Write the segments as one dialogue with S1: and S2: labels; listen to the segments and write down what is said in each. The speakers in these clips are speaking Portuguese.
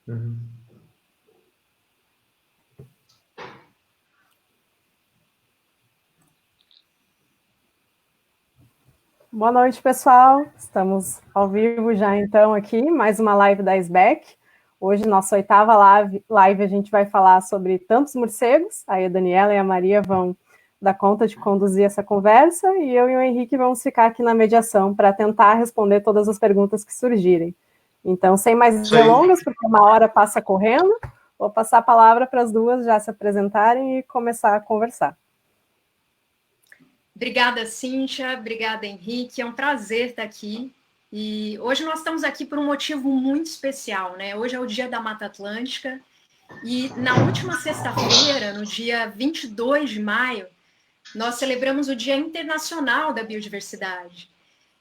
S1: Uhum.
S2: Boa noite, pessoal. Estamos ao vivo já, então, aqui, mais uma live da SBEC. Hoje, nossa oitava live, a gente vai falar sobre tantos morcegos. Aí a Daniela e a Maria vão dar conta de conduzir essa conversa e eu e o Henrique vamos ficar aqui na mediação para tentar responder todas as perguntas que surgirem. Então, sem mais delongas, porque uma hora passa correndo, vou passar a palavra para as duas já se apresentarem e começar a conversar.
S3: Obrigada, Cíntia. Obrigada, Henrique. É um prazer estar aqui. E hoje nós estamos aqui por um motivo muito especial, né? Hoje é o Dia da Mata Atlântica e na última sexta-feira, no dia 22 de maio, nós celebramos o Dia Internacional da Biodiversidade.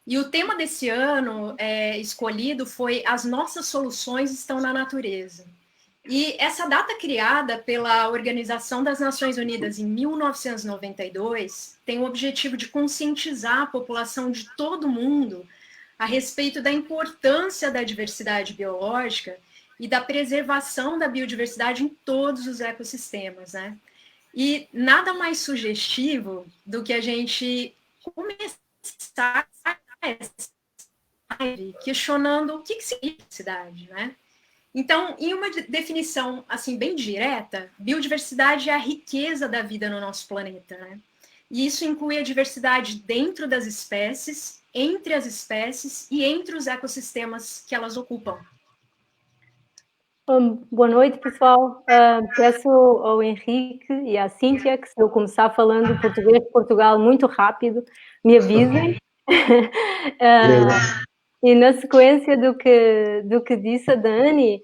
S3: E o tema desse ano escolhido foi As Nossas Soluções Estão na Natureza. E essa data criada pela Organização das Nações Unidas em 1992 tem o objetivo de conscientizar a população de todo o mundo a respeito da importância da diversidade biológica e da preservação da biodiversidade em todos os ecossistemas, né? E nada mais sugestivo do que a gente começar essa live questionando o que significa diversidade, né? Então, em uma definição assim bem direta, biodiversidade é a riqueza da vida no nosso planeta, né? E isso inclui a diversidade dentro das espécies, entre as espécies e entre os ecossistemas que elas ocupam.
S4: Boa noite, pessoal. Peço ao Henrique e à Cíntia que, se eu começar falando português de Portugal muito rápido, me avisem. E na sequência do que disse a Dani,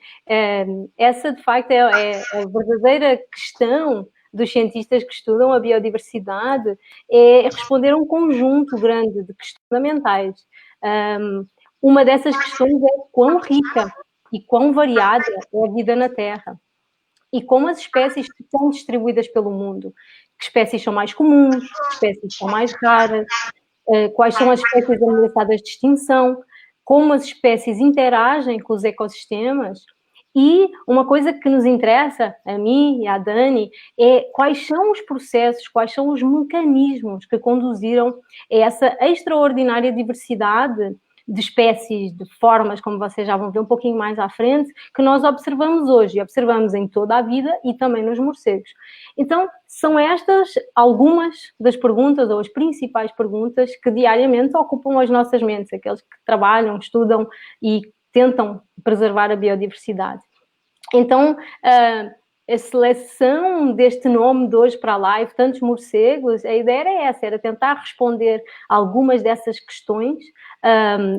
S4: essa de facto é a verdadeira questão dos cientistas que estudam a biodiversidade, é responder a um conjunto grande de questões fundamentais. Uma dessas questões é quão rica e quão variada é a vida na Terra e como as espécies estão distribuídas pelo mundo. Que espécies são mais comuns, que espécies são mais raras, quais são as espécies ameaçadas de extinção, como as espécies interagem com os ecossistemas. E uma coisa que nos interessa, a mim e à Dani, é quais são os processos, quais são os mecanismos que conduziram a essa extraordinária diversidade de espécies, de formas, como vocês já vão ver um pouquinho mais à frente, que nós observamos hoje, e observamos em toda a vida e também nos morcegos. Então, são estas algumas das perguntas, ou as principais perguntas, que diariamente ocupam as nossas mentes, aqueles que trabalham, estudam e tentam preservar a biodiversidade. Então, a seleção deste nome de hoje para a live, tantos morcegos, a ideia era essa, era tentar responder algumas dessas questões,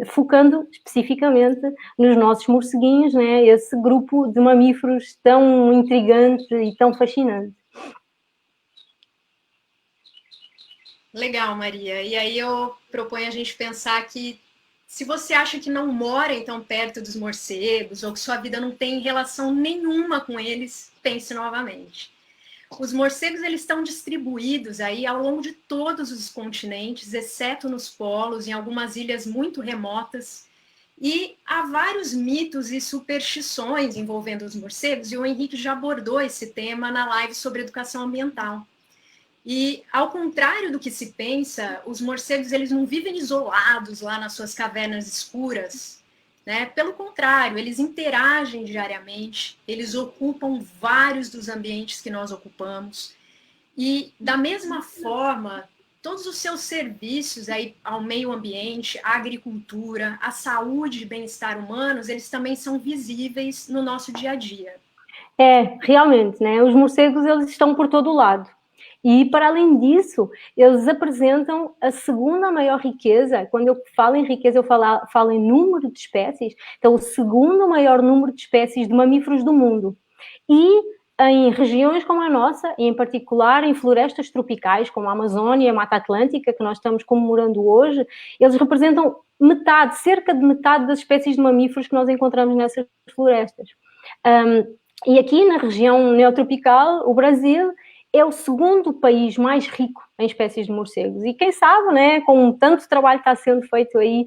S4: focando especificamente nos nossos morceguinhos, né? Esse grupo de mamíferos tão intrigante e tão fascinante.
S3: Legal, Maria. E aí eu proponho a gente pensar que se você acha que não mora então perto dos morcegos ou que sua vida não tem relação nenhuma com eles, pense novamente. Os morcegos eles estão distribuídos aí ao longo de todos os continentes, exceto nos polos, em algumas ilhas muito remotas. E há vários mitos e superstições envolvendo os morcegos, e o Henrique já abordou esse tema na live sobre educação ambiental. E, ao contrário do que se pensa, os morcegos eles não vivem isolados lá nas suas cavernas escuras, né? Pelo contrário, eles interagem diariamente, eles ocupam vários dos ambientes que nós ocupamos. E, da mesma forma, todos os seus serviços aí ao meio ambiente, à agricultura, à saúde e bem-estar humanos, eles também são visíveis no nosso dia a dia.
S4: Realmente, né? Os morcegos eles estão por todo o lado. E, para além disso, eles apresentam a segunda maior riqueza. Quando eu falo em riqueza, eu falo em número de espécies. Então, o segundo maior número de espécies de mamíferos do mundo. E em regiões como a nossa, e em particular em florestas tropicais, como a Amazônia e a Mata Atlântica, que nós estamos comemorando hoje, eles representam cerca de metade das espécies de mamíferos que nós encontramos nessas florestas. E aqui na região neotropical, o Brasil é o segundo país mais rico em espécies de morcegos. E quem sabe, né, com tanto trabalho que está sendo feito aí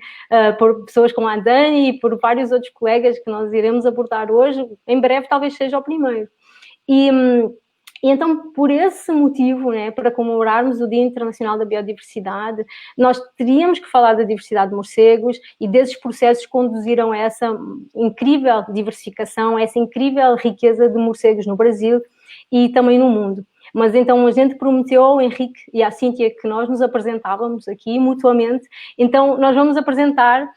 S4: por pessoas como a Dani e por vários outros colegas que nós iremos abordar hoje, em breve talvez seja o primeiro. E então, por esse motivo, né, para comemorarmos o Dia Internacional da Biodiversidade, nós teríamos que falar da diversidade de morcegos e desses processos que conduziram a essa incrível diversificação, a essa incrível riqueza de morcegos no Brasil e também no mundo. Mas então a gente prometeu ao Henrique e à Cíntia que nós nos apresentávamos aqui mutuamente, então nós vamos apresentar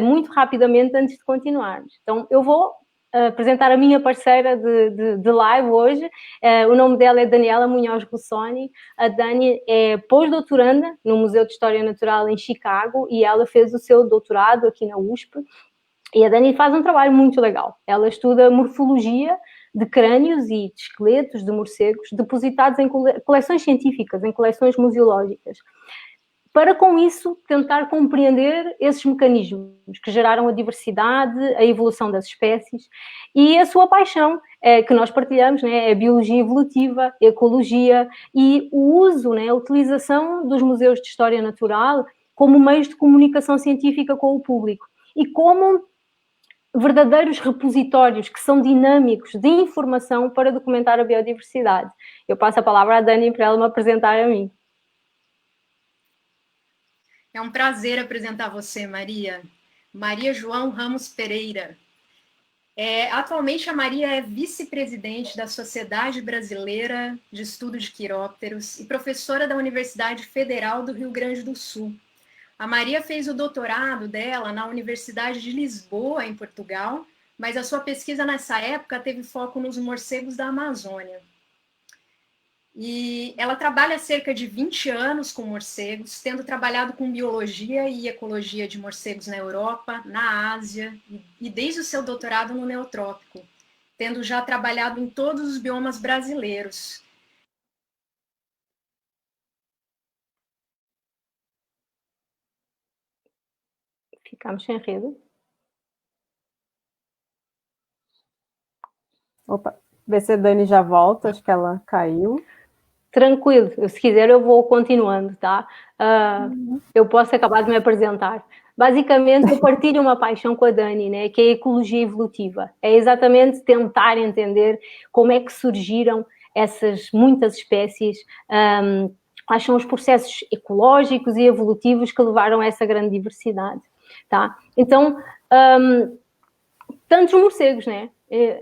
S4: muito rapidamente antes de continuarmos. Então eu vou apresentar a minha parceira de live hoje. O nome dela é Daniela Munhoz Russoni. A Dani é pós-doutoranda no Museu de História Natural em Chicago e ela fez o seu doutorado aqui na USP. E a Dani faz um trabalho muito legal. Ela estuda morfologia de crânios e de esqueletos de morcegos depositados em coleções científicas, em coleções museológicas, para com isso tentar compreender esses mecanismos que geraram a diversidade, a evolução das espécies e a sua paixão, que nós partilhamos, né, é a biologia evolutiva, a ecologia e o uso, né, a utilização dos museus de história natural como meios de comunicação científica com o público e como verdadeiros repositórios que são dinâmicos de informação para documentar a biodiversidade. Eu passo a palavra à Dani para ela me apresentar a mim.
S3: É um prazer apresentar você, Maria. Maria João Ramos Pereira. Atualmente, a Maria é vice-presidente da Sociedade Brasileira de Estudo de Quirópteros e professora da Universidade Federal do Rio Grande do Sul. A Maria fez o doutorado dela na Universidade de Lisboa, em Portugal, mas a sua pesquisa nessa época teve foco nos morcegos da Amazônia. E ela trabalha há cerca de 20 anos com morcegos, tendo trabalhado com biologia e ecologia de morcegos na Europa, na Ásia e desde o seu doutorado no Neotrópico, tendo já trabalhado em todos os biomas brasileiros.
S4: Ficamos sem rede.
S2: Opa, vê se a Dani já volta, acho que ela caiu.
S4: Tranquilo, se quiser eu vou continuando, tá? Eu posso acabar de me apresentar. Basicamente, eu partilho uma paixão com a Dani, né, que é a ecologia evolutiva. É exatamente tentar entender como é que surgiram essas muitas espécies, quais são os processos ecológicos e evolutivos que levaram a essa grande diversidade, tá? Então, tantos morcegos, né?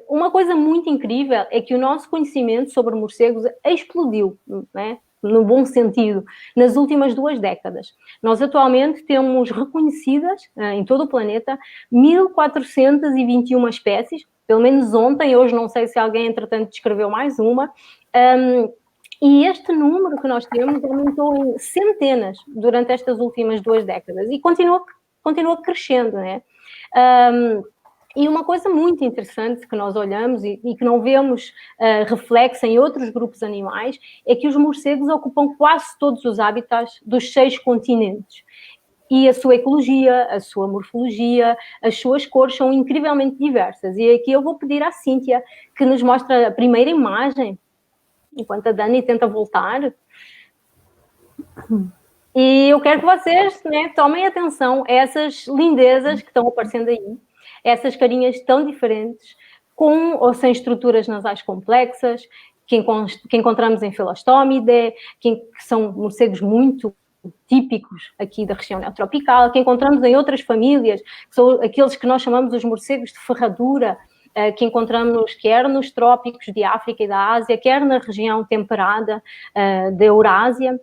S4: Uma coisa muito incrível é que o nosso conhecimento sobre morcegos explodiu, né? No bom sentido, nas últimas 2 décadas. Nós atualmente temos reconhecidas em todo o planeta 1.421 espécies, pelo menos ontem, hoje não sei se alguém entretanto descreveu mais uma, e este número que nós temos aumentou em centenas durante estas últimas 2 décadas e continua crescendo, né? E uma coisa muito interessante que nós olhamos e que não vemos reflexo em outros grupos animais é que os morcegos ocupam quase todos os hábitats dos 6 continentes. E a sua ecologia, a sua morfologia, as suas cores são incrivelmente diversas. E aqui eu vou pedir à Cíntia que nos mostre a primeira imagem, enquanto a Dani tenta voltar. E eu quero que vocês, né, tomem atenção a essas lindezas que estão aparecendo aí. Essas carinhas tão diferentes, com ou sem estruturas nasais complexas, que encontramos em Philostomide, que são morcegos muito típicos aqui da região neotropical, que encontramos em outras famílias, que são aqueles que nós chamamos os morcegos de ferradura, que encontramos quer nos trópicos de África e da Ásia, quer na região temperada da Eurásia.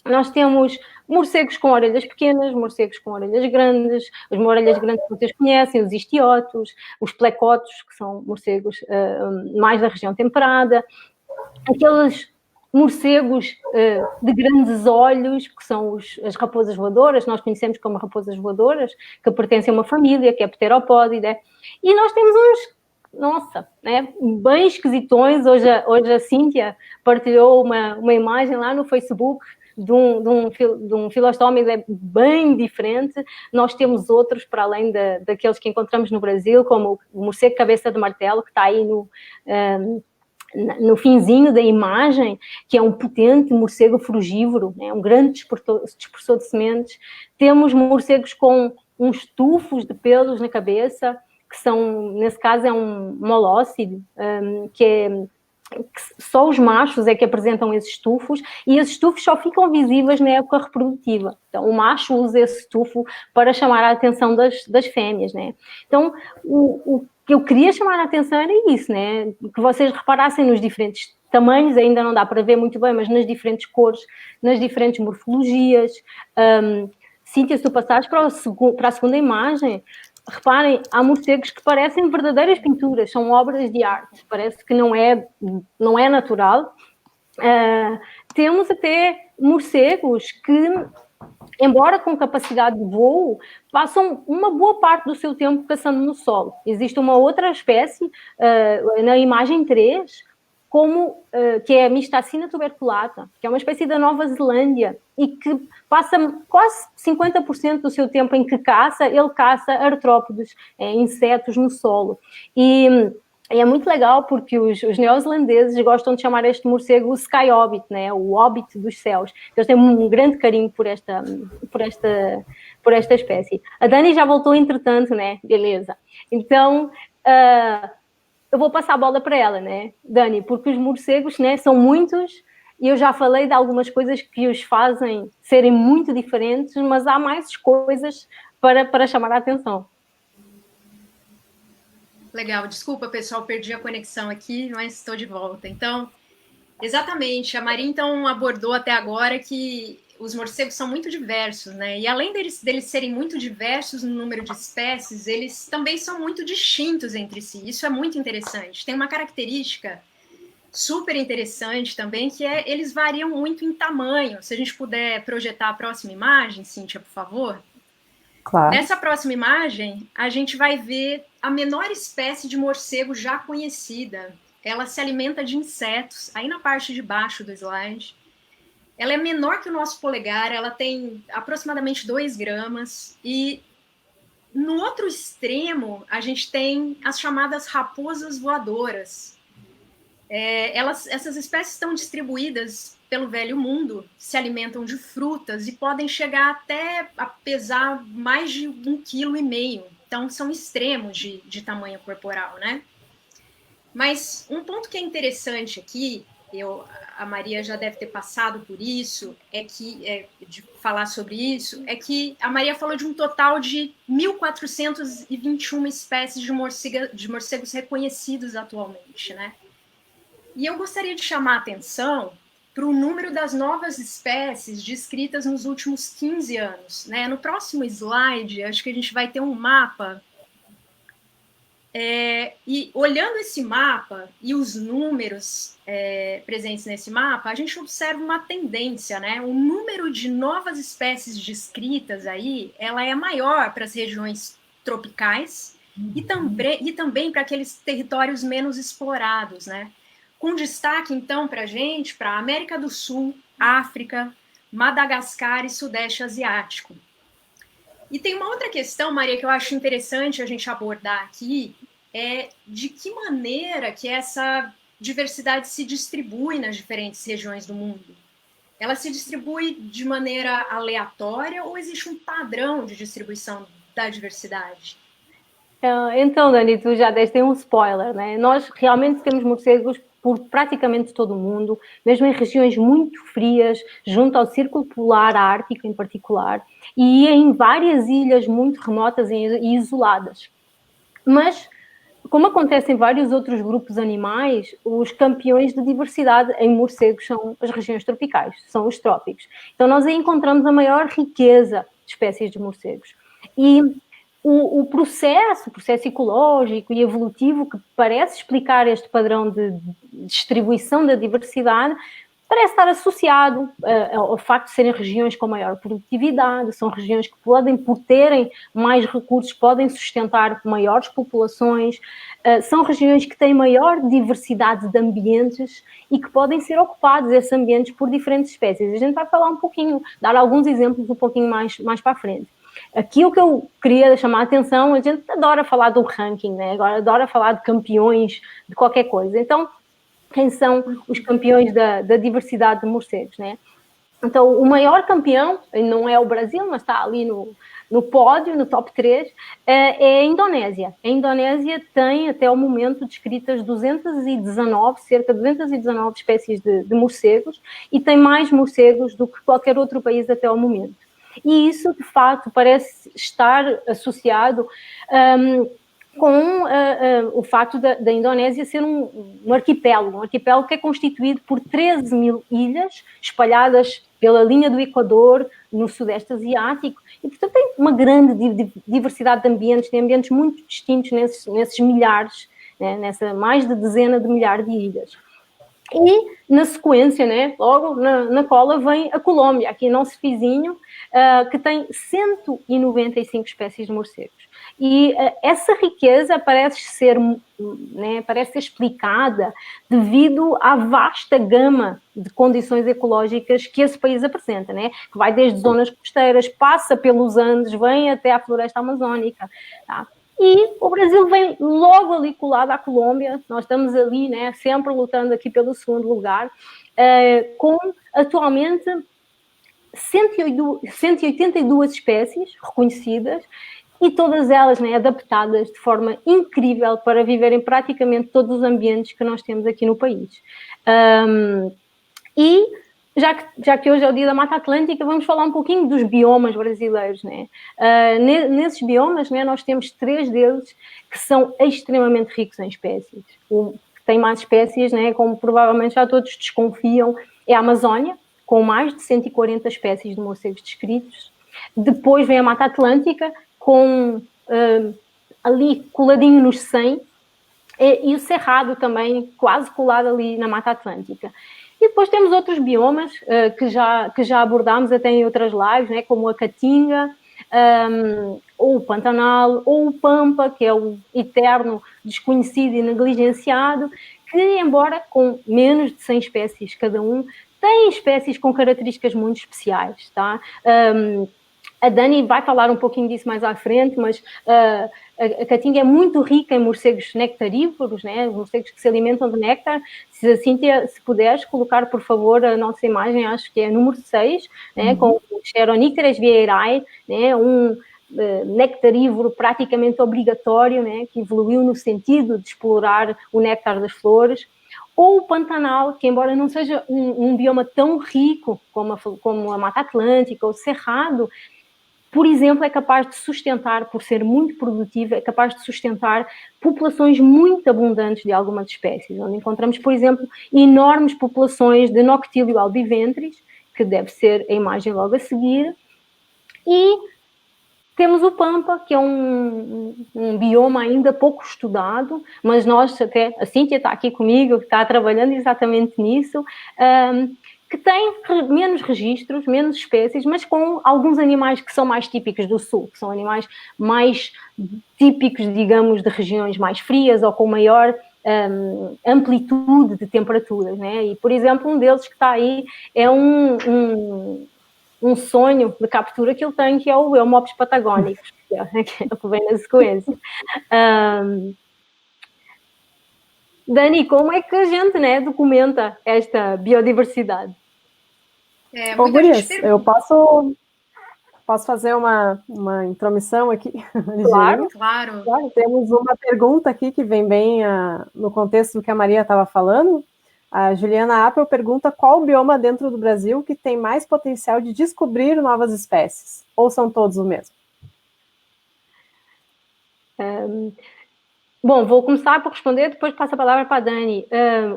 S4: Nós temos morcegos com orelhas pequenas, morcegos com orelhas grandes, as orelhas grandes que vocês conhecem, os istiotos, os plecotos, que são morcegos mais da região temperada, aqueles morcegos de grandes olhos, que são as raposas voadoras, nós conhecemos como raposas voadoras, que pertencem a uma família, que é Pteropodide, e nós temos uns, nossa, né, bem esquisitões. Hoje a Cíntia partilhou uma imagem lá no Facebook de um Philostomide bem diferente. Nós temos outros, para além daqueles que encontramos no Brasil, como o morcego cabeça de martelo, que está aí no finzinho da imagem, que é um potente morcego frugívoro, né, um grande dispersor de sementes. Temos morcegos com uns tufos de pelos na cabeça, que são, nesse caso, é um molócide, que só os machos é que apresentam esses tufos, e esses tufos só ficam visíveis na época reprodutiva. Então, o macho usa esse tufo para chamar a atenção das fêmeas, né? Então, o que eu queria chamar a atenção era isso, né? Que vocês reparassem nos diferentes tamanhos, ainda não dá para ver muito bem, mas nas diferentes cores, nas diferentes morfologias. Cíntia, se tu passares para a segunda imagem, reparem, há morcegos que parecem verdadeiras pinturas, são obras de arte, parece que não é natural. Temos até morcegos que, embora com capacidade de voo, passam uma boa parte do seu tempo caçando no solo. Existe uma outra espécie, na imagem 3, que é a Mystacina tuberculata, que é uma espécie da Nova Zelândia e que passa quase 50% do seu tempo em que ele caça artrópodes, insetos no solo. E é muito legal porque os neozelandeses gostam de chamar este morcego o Sky Hobbit, né? O Hobbit dos céus. Eles têm um grande carinho por esta espécie. A Dani já voltou entretanto, né? Beleza. Então, eu vou passar a bola para ela, né, Dani? Porque os morcegos, né, são muitos e eu já falei de algumas coisas que os fazem serem muito diferentes, mas há mais coisas para chamar a atenção.
S3: Legal, desculpa, pessoal, perdi a conexão aqui, mas estou de volta. Então, exatamente, a Maria, então, abordou até agora que os morcegos são muito diversos, né? E além deles serem muito diversos no número de espécies, eles também são muito distintos entre si. Isso é muito interessante. Tem uma característica super interessante também, que é eles variam muito em tamanho. Se a gente puder projetar a próxima imagem, Cíntia, por favor.
S2: Claro.
S3: Nessa próxima imagem, a gente vai ver a menor espécie de morcego já conhecida. Ela se alimenta de insetos, aí na parte de baixo do slide. Ela é menor que o nosso polegar, ela tem aproximadamente 2 gramas, e no outro extremo a gente tem as chamadas raposas voadoras. Essas espécies estão distribuídas pelo velho mundo, se alimentam de frutas e podem chegar até a pesar mais de 1,5 kg. Então são extremos de tamanho corporal, né? Mas um ponto que é interessante aqui, a Maria já deve ter passado por isso, de falar sobre isso, é que a Maria falou de um total de 1.421 espécies de morcegos reconhecidos atualmente, né? E eu gostaria de chamar a atenção para o número das novas espécies descritas nos últimos 15 anos, né? No próximo slide, acho que a gente vai ter um mapa. E olhando esse mapa e os números presentes nesse mapa, a gente observa uma tendência, né? O número de novas espécies descritas aí, ela é maior para as regiões tropicais e também para aqueles territórios menos explorados, né? Com destaque, então, para a gente, para a América do Sul, África, Madagascar e Sudeste Asiático. E tem uma outra questão, Maria, que eu acho interessante a gente abordar aqui, é de que maneira que essa diversidade se distribui nas diferentes regiões do mundo. Ela se distribui de maneira aleatória ou existe um padrão de distribuição da diversidade?
S4: Então, Dani, tu já deste um spoiler, né? Nós realmente temos morcegos por praticamente todo o mundo, mesmo em regiões muito frias, junto ao Círculo Polar Ártico em particular, e em várias ilhas muito remotas e isoladas. Mas, como acontece em vários outros grupos animais, os campeões de diversidade em morcegos são as regiões tropicais, são os trópicos. Então, nós aí encontramos a maior riqueza de espécies de morcegos. E o processo ecológico e evolutivo que parece explicar este padrão de distribuição da diversidade parece estar associado ao facto de serem regiões com maior produtividade, são regiões que podem, por terem mais recursos, podem sustentar maiores populações, são regiões que têm maior diversidade de ambientes e que podem ser ocupados esses ambientes por diferentes espécies. A gente vai falar um pouquinho, dar alguns exemplos um pouquinho mais para a frente. Aqui o que eu queria chamar a atenção, a gente adora falar do ranking, né? Agora adora falar de campeões de qualquer coisa. Então, quem são os campeões da diversidade de morcegos, né? Então, o maior campeão, não é o Brasil, mas está ali no pódio, no top 3, é a Indonésia. A Indonésia tem, até o momento, descritas cerca de 219 espécies de morcegos, e tem mais morcegos do que qualquer outro país até o momento. E isso, de facto, parece estar associado com o facto da Indonésia ser um arquipélago que é constituído por 13 mil ilhas espalhadas pela linha do Equador, no Sudeste Asiático, e, portanto, tem uma grande diversidade de ambientes, tem ambientes muito distintos nesses milhares, né, nessa mais de dezena de milhares de ilhas. E, na sequência, né, logo na cola, vem a Colômbia, aqui nosso vizinho, que tem 195 espécies de morcegos. E essa riqueza parece ser explicada devido à vasta gama de condições ecológicas que esse país apresenta, né? Que vai desde zonas costeiras, passa pelos Andes, vem até à floresta amazónica, tá? E o Brasil vem logo ali colado à Colômbia. Nós estamos ali, né, sempre lutando aqui pelo segundo lugar, com atualmente 182 espécies reconhecidas, e todas elas, né, adaptadas de forma incrível para viverem praticamente todos os ambientes que nós temos aqui no país. E já que hoje é o dia da Mata Atlântica, vamos falar um pouquinho dos biomas brasileiros, né? Nesses biomas, né, nós temos 3 deles que são extremamente ricos em espécies. O que tem mais espécies, né, como provavelmente já todos desconfiam, é a Amazónia, com mais de 140 espécies de morcegos descritos. Depois vem a Mata Atlântica, com ali coladinho nos 100, e o Cerrado também, quase colado ali na Mata Atlântica. E depois temos outros biomas que já abordámos até em outras lives, né, como a Caatinga, ou o Pantanal, ou o Pampa, que é o eterno desconhecido e negligenciado, que, embora com menos de 100 espécies cada um, tem espécies com características muito especiais, tá? A Dani vai falar um pouquinho disso mais à frente, mas a Caatinga é muito rica em morcegos nectarívoros, né? Morcegos que se alimentam de néctar. Se a Cíntia, se puderes colocar, por favor, a nossa imagem, acho que é número 6, né? Com o Cheronicteres vieirae, né? Um nectarívoro praticamente obrigatório, né? Que evoluiu no sentido de explorar o néctar das flores. Ou o Pantanal, que embora não seja um bioma tão rico como a Mata Atlântica ou o Cerrado, por exemplo, é capaz de sustentar, por ser muito produtivo, é capaz de sustentar populações muito abundantes de algumas espécies, onde encontramos, por exemplo, enormes populações de Noctilio albiventris, que deve ser a imagem logo a seguir, e temos o Pampa, que é um bioma ainda pouco estudado, mas nós, até a Cíntia está aqui comigo, que está trabalhando exatamente nisso, que tem menos registros, menos espécies, mas com alguns animais que são mais típicos do sul, que são animais mais típicos, digamos, de regiões mais frias ou com maior amplitude de temperaturas, né? E, por exemplo, um deles que está aí é um sonho de captura que ele tem, que é o Eumopsis patagónicos, que é o que vem na sequência. Dani, como é que a gente, né, documenta esta biodiversidade?
S2: Gurias, eu posso fazer uma intromissão aqui?
S4: Claro,
S3: claro.
S2: Temos uma pergunta aqui que vem bem no contexto do que a Maria estava falando. A Juliana Appel pergunta qual bioma dentro do Brasil que tem mais potencial de descobrir novas espécies? Ou são todos o mesmo?
S4: Bom, vou começar por responder, depois passo a palavra para a Dani.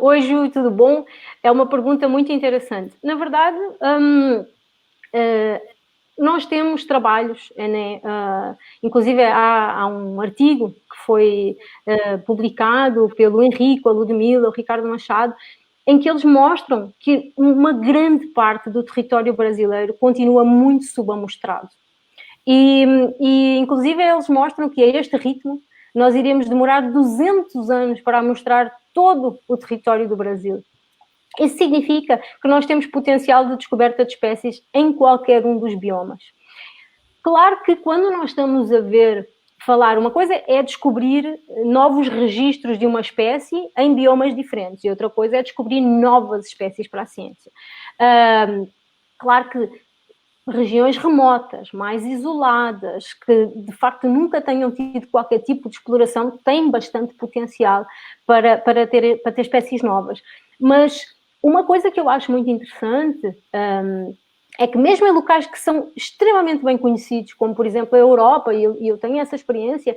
S4: Oi, Ju, tudo bom? É uma pergunta muito interessante. Na verdade, nós temos trabalhos, né? Inclusive há um artigo que foi publicado pelo Henrico, a Ludmila, o Ricardo Machado, em que eles mostram que uma grande parte do território brasileiro continua muito subamostrado. E inclusive, eles mostram que a este ritmo nós iremos demorar 200 anos para amostrar todo o território do Brasil. Isso significa que nós temos potencial de descoberta de espécies em qualquer um dos biomas. Claro que quando nós estamos a ver falar. Uma coisa é descobrir novos registros de uma espécie em biomas diferentes, e outra coisa é descobrir novas espécies para a ciência. Claro que regiões remotas, mais isoladas, que de facto nunca tenham tido qualquer tipo de exploração, têm bastante potencial para ter espécies novas. Mas uma coisa que eu acho muito interessante é que mesmo em locais que são extremamente bem conhecidos, como por exemplo a Europa, e eu tenho essa experiência,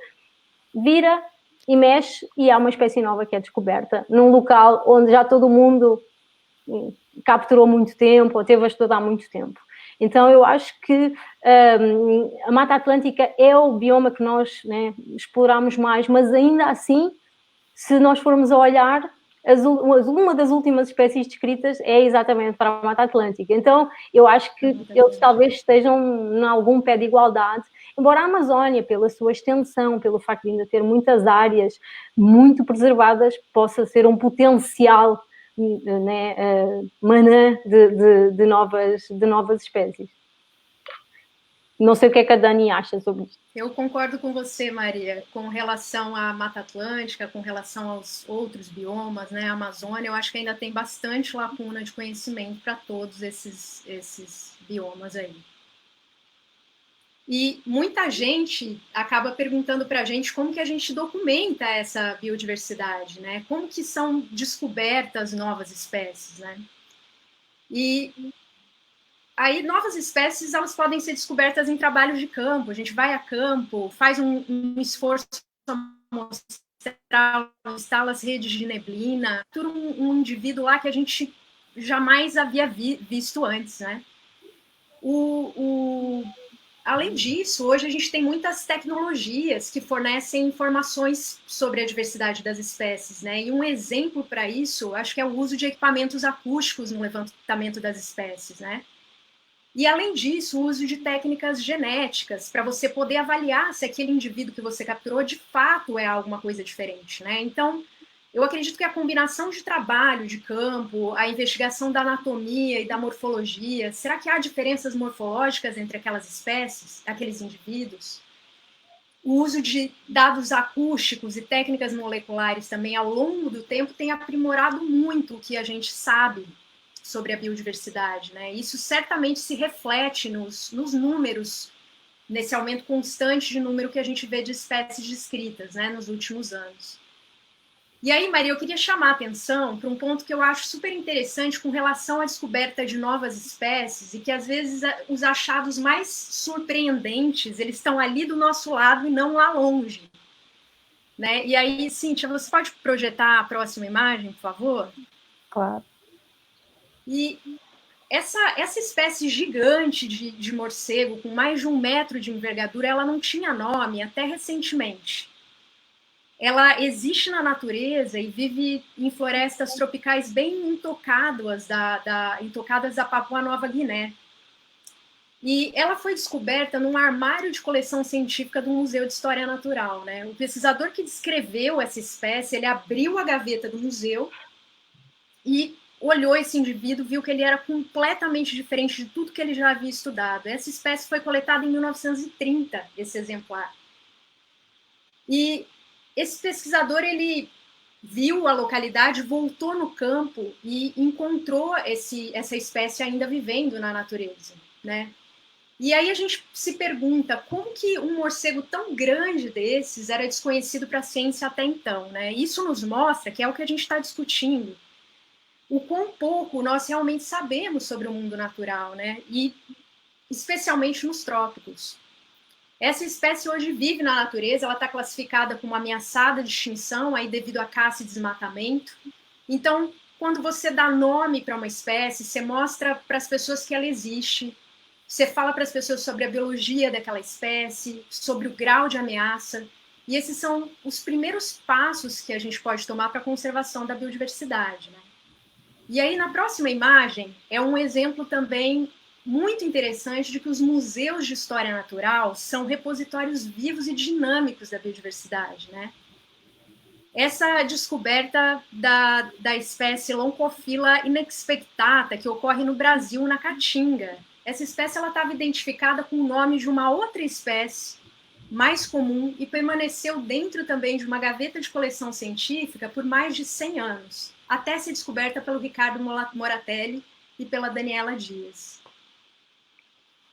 S4: vira e mexe e há uma espécie nova que é descoberta num local onde já todo mundo capturou muito tempo, ou teve a estudar há muito tempo. Então, eu acho que a Mata Atlântica é o bioma que nós, né, exploramos mais, mas ainda assim, se nós formos a olhar, uma das últimas espécies descritas é exatamente para a Mata Atlântica. Então, eu acho que eles talvez estejam em algum pé de igualdade, embora a Amazónia, pela sua extensão, pelo facto de ainda ter muitas áreas muito preservadas, possa ser um potencial, né, manã de novas espécies. Não sei o que é que a Dani acha sobre isso.
S3: Eu concordo com você, Maria, com relação à Mata Atlântica, com relação aos outros biomas, né? A Amazônia, eu acho que ainda tem bastante lacuna de conhecimento para todos esses biomas aí. E muita gente acaba perguntando para a gente como que a gente documenta essa biodiversidade, né? Como que são descobertas novas espécies, né? E aí, novas espécies, elas podem ser descobertas em trabalhos de campo. A gente vai a campo, faz um esforço amostral, instala as redes de neblina, tudo um indivíduo lá que a gente jamais havia visto antes, né? Além disso, hoje a gente tem muitas tecnologias que fornecem informações sobre a diversidade das espécies, né? E um exemplo para isso, acho que é o uso de equipamentos acústicos no levantamento das espécies, né? E, além disso, o uso de técnicas genéticas para você poder avaliar se aquele indivíduo que você capturou de fato é alguma coisa diferente, né? Então, eu acredito que a combinação de trabalho de campo, a investigação da anatomia e da morfologia, será que há diferenças morfológicas entre aquelas espécies, aqueles indivíduos? O uso de dados acústicos e técnicas moleculares também, ao longo do tempo, tem aprimorado muito o que a gente sabe sobre a biodiversidade, né? Isso certamente se reflete nos números, nesse aumento constante de número que a gente vê de espécies descritas, né, nos últimos anos. E aí, Maria, eu queria chamar a atenção para um ponto que eu acho super interessante com relação à descoberta de novas espécies e que, às vezes, os achados mais surpreendentes, eles estão ali do nosso lado e não lá longe, né? E aí, Cíntia, você pode projetar a próxima imagem, por favor?
S2: Claro.
S3: E essa espécie gigante de morcego, com mais de 1 metro de envergadura, ela não tinha nome até recentemente. Ela existe na natureza e vive em florestas tropicais bem intocadas da Papua Nova Guiné. E ela foi descoberta num armário de coleção científica do Museu de História Natural, né? O pesquisador que descreveu essa espécie, ele abriu a gaveta do museu e olhou esse indivíduo, viu que ele era completamente diferente de tudo que ele já havia estudado. Essa espécie foi coletada em 1930, esse exemplar. E esse pesquisador, ele viu a localidade, voltou no campo e encontrou essa espécie ainda vivendo na natureza, né? E aí a gente se pergunta como que um morcego tão grande desses era desconhecido para a ciência até então, né? Isso nos mostra que é o que a gente está discutindo, o quão pouco nós realmente sabemos sobre o mundo natural, né? E especialmente nos trópicos. Essa espécie hoje vive na natureza, ela está classificada como ameaçada de extinção, aí devido a caça e desmatamento. Então, quando você dá nome para uma espécie, você mostra para as pessoas que ela existe, você fala para as pessoas sobre a biologia daquela espécie, sobre o grau de ameaça, e esses são os primeiros passos que a gente pode tomar para a conservação da biodiversidade, né? E aí, na próxima imagem, é um exemplo também muito interessante de que os museus de história natural são repositórios vivos e dinâmicos da biodiversidade, né? Essa descoberta da espécie Loncophila inexpectata, que ocorre no Brasil, na Caatinga. Essa espécie estava identificada com o nome de uma outra espécie mais comum e permaneceu dentro também de uma gaveta de coleção científica por mais de 100 anos, até ser descoberta pelo Ricardo Moratelli e pela Daniela Dias.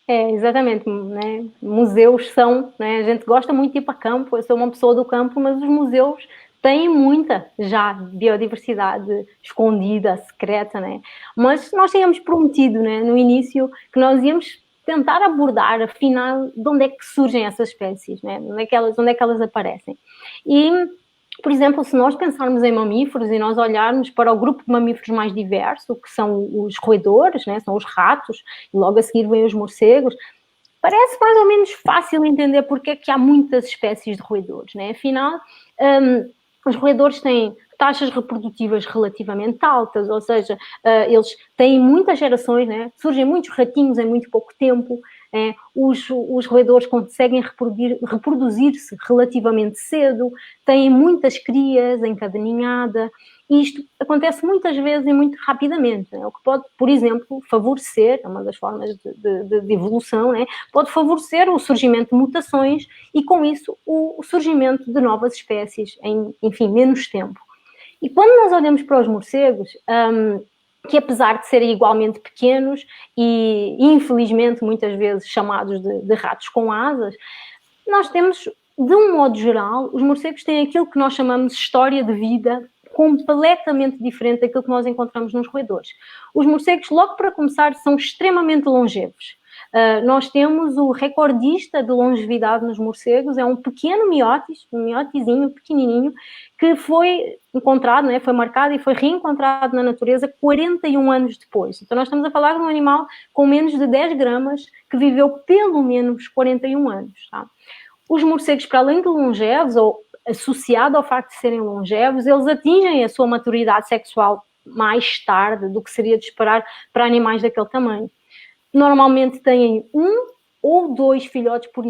S4: Exatamente, né? Museus são, né? A gente gosta muito de ir para campo, eu sou uma pessoa do campo, mas os museus têm muita já biodiversidade escondida, secreta, né? Mas nós tínhamos prometido, né, no início, que nós íamos tentar abordar, afinal, de onde é que surgem essas espécies, né? Onde é que elas aparecem. E, por exemplo, se nós pensarmos em mamíferos e nós olharmos para o grupo de mamíferos mais diverso, que são os roedores, né? São os ratos, e logo a seguir vêm os morcegos, parece mais ou menos fácil entender porque é que há muitas espécies de roedores, né? Afinal, os roedores têm taxas reprodutivas relativamente altas, ou seja, eles têm muitas gerações, né? Surgem muitos ratinhos em muito pouco tempo, os roedores conseguem reproduzir-se relativamente cedo, têm muitas crias em cada ninhada, e isto acontece muitas vezes e muito rapidamente, né? O que pode, por exemplo, favorecer, é uma das formas de evolução, né? Pode favorecer o surgimento de mutações e, com isso, o surgimento de novas espécies em, enfim, menos tempo. E quando nós olhamos para os morcegos, que apesar de serem igualmente pequenos e, infelizmente, muitas vezes chamados de ratos com asas, nós temos, de um modo geral, os morcegos têm aquilo que nós chamamos de história de vida completamente diferente daquilo que nós encontramos nos roedores. Os morcegos, logo para começar, são extremamente longevos. Nós temos o recordista de longevidade nos morcegos, é um pequeno miotis, um miotizinho pequenininho, que foi encontrado, né, foi marcado e foi reencontrado na natureza 41 anos depois. Então nós estamos a falar de um animal com menos de 10 gramas que viveu pelo menos 41 anos. Tá? Os morcegos, para além de longevos, ou associado ao facto de serem longevos, eles atingem a sua maturidade sexual mais tarde do que seria de esperar para animais daquele tamanho. Normalmente têm 1 ou 2 filhotes por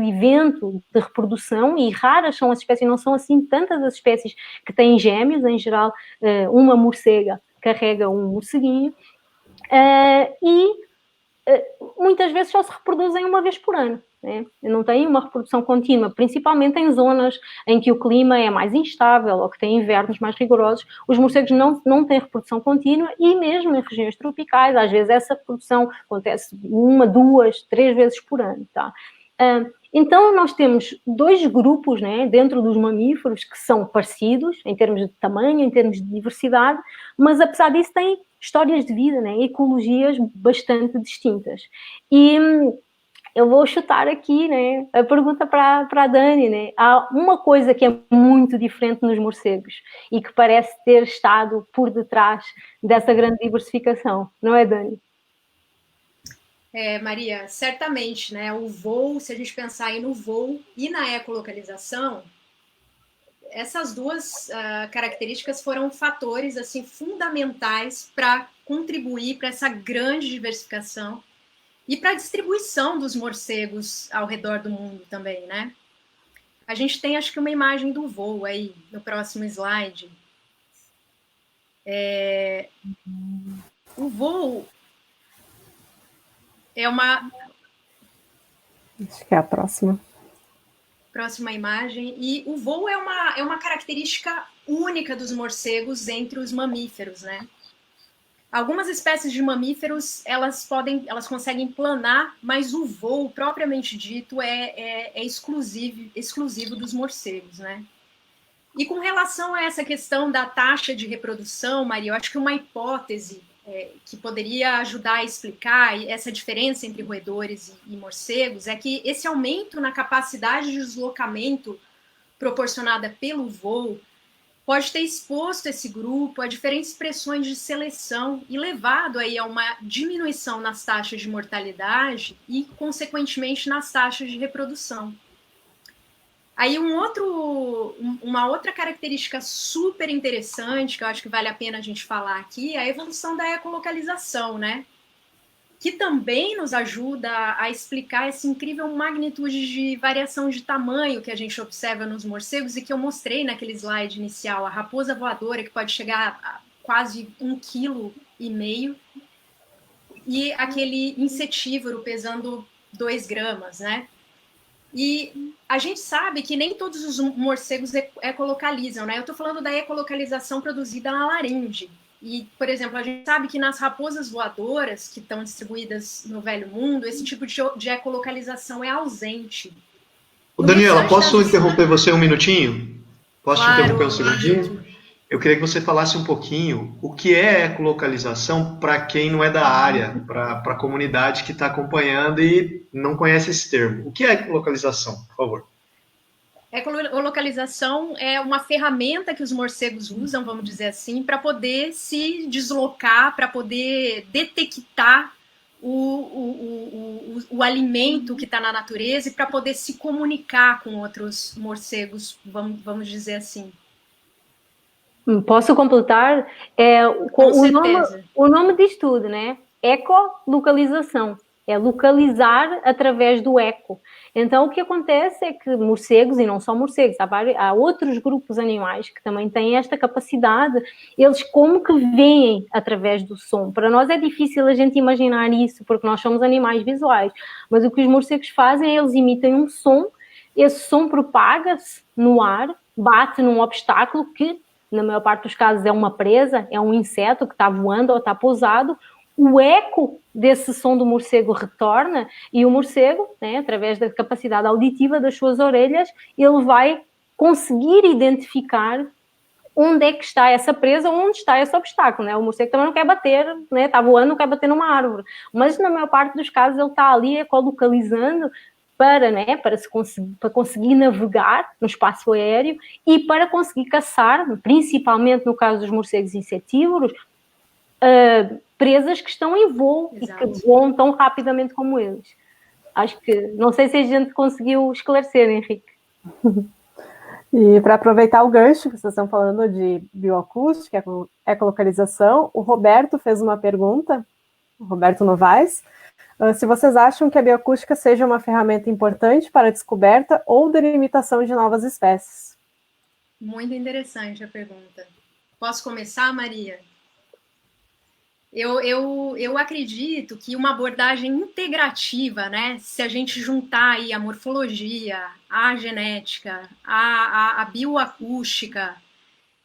S4: evento de reprodução, e raras são as espécies, não são assim tantas as espécies que têm gêmeos. Em geral, uma morcega carrega um morceguinho, e muitas vezes só se reproduzem uma vez por ano. Né? Não têm uma reprodução contínua, principalmente em zonas em que o clima é mais instável ou que têm invernos mais rigorosos. Os morcegos não têm reprodução contínua, e mesmo em regiões tropicais, às vezes essa reprodução acontece 1, 2, 3 vezes por ano. Tá? Então nós temos 2 grupos, né, dentro dos mamíferos que são parecidos em termos de tamanho, em termos de diversidade, mas apesar disso têm histórias de vida, né, ecologias bastante distintas. E eu vou chutar aqui, né, a pergunta para a Dani, né? Há uma coisa que é muito diferente nos morcegos e que parece ter estado por detrás dessa grande diversificação, não é, Dani?
S3: Maria, certamente, né? O voo, se a gente pensar aí no voo e na ecolocalização, essas duas características foram fatores assim fundamentais para contribuir para essa grande diversificação e para a distribuição dos morcegos ao redor do mundo também, né? A gente tem, acho que, uma imagem do voo aí no próximo slide. O voo é uma...
S2: Acho que é a próxima.
S3: Próxima imagem. E o voo é uma característica única dos morcegos entre os mamíferos, né? Algumas espécies de mamíferos, elas conseguem planar, mas o voo, propriamente dito, é exclusivo dos morcegos, né? E com relação a essa questão da taxa de reprodução, Maria, eu acho que uma hipótese que poderia ajudar a explicar essa diferença entre roedores e morcegos é que esse aumento na capacidade de deslocamento proporcionada pelo voo pode ter exposto esse grupo a diferentes pressões de seleção e levado aí a uma diminuição nas taxas de mortalidade e, consequentemente, nas taxas de reprodução. Aí uma outra característica super interessante, que eu acho que vale a pena a gente falar aqui, é a evolução da ecolocalização, né? Que também nos ajuda a explicar essa incrível magnitude de variação de tamanho que a gente observa nos morcegos e que eu mostrei naquele slide inicial, a raposa voadora, que pode chegar a quase 1,5 kg, e aquele insetívoro pesando 2 gramas, né? E a gente sabe que nem todos os morcegos ecolocalizam, né? Eu estou falando da ecolocalização produzida na laringe. E, por exemplo, a gente sabe que nas raposas voadoras, que estão distribuídas no Velho Mundo, esse tipo de ecolocalização é ausente.
S1: Daniela, posso interromper você um minutinho? Posso te interromper um segundinho? Eu queria que você falasse um pouquinho o que é ecolocalização para quem não é da área, para a comunidade que está acompanhando e não conhece esse termo. O que é ecolocalização, por favor?
S3: Ecolocalização é uma ferramenta que os morcegos usam, vamos dizer assim, para poder se deslocar, para poder detectar o alimento que está na natureza e para poder se comunicar com outros morcegos, vamos dizer assim.
S4: Posso completar? O nome diz tudo, né? Ecolocalização. É localizar através do eco. Então, o que acontece é que morcegos, e não só morcegos, há outros grupos animais que também têm esta capacidade, eles como que veem através do som. Para nós é difícil a gente imaginar isso, porque nós somos animais visuais, mas o que os morcegos fazem é eles imitam um som, esse som propaga-se no ar, bate num obstáculo que, na maior parte dos casos, é uma presa, é um inseto que está voando ou está pousado. O eco desse som do morcego retorna e o morcego, né, através da capacidade auditiva das suas orelhas, ele vai conseguir identificar onde é que está essa presa, onde está esse obstáculo. Né? O morcego também não quer bater, né, está voando, não quer bater numa árvore. Mas, na maior parte dos casos, ele está ali ecolocalizando para conseguir navegar no espaço aéreo e para conseguir caçar, principalmente no caso dos morcegos insetívoros, presas que estão em voo. Exato. E que voam tão rapidamente como eles. Acho que, não sei se a gente conseguiu esclarecer, Henrique.
S2: E para aproveitar o gancho que vocês estão falando de bioacústica, ecolocalização, o Roberto fez uma pergunta, o Roberto Novaes, se vocês acham que a bioacústica seja uma ferramenta importante para a descoberta ou delimitação de novas espécies.
S3: Muito interessante a pergunta. Posso começar, Maria? Eu acredito que uma abordagem integrativa, né, se a gente juntar aí a morfologia, a genética, a bioacústica,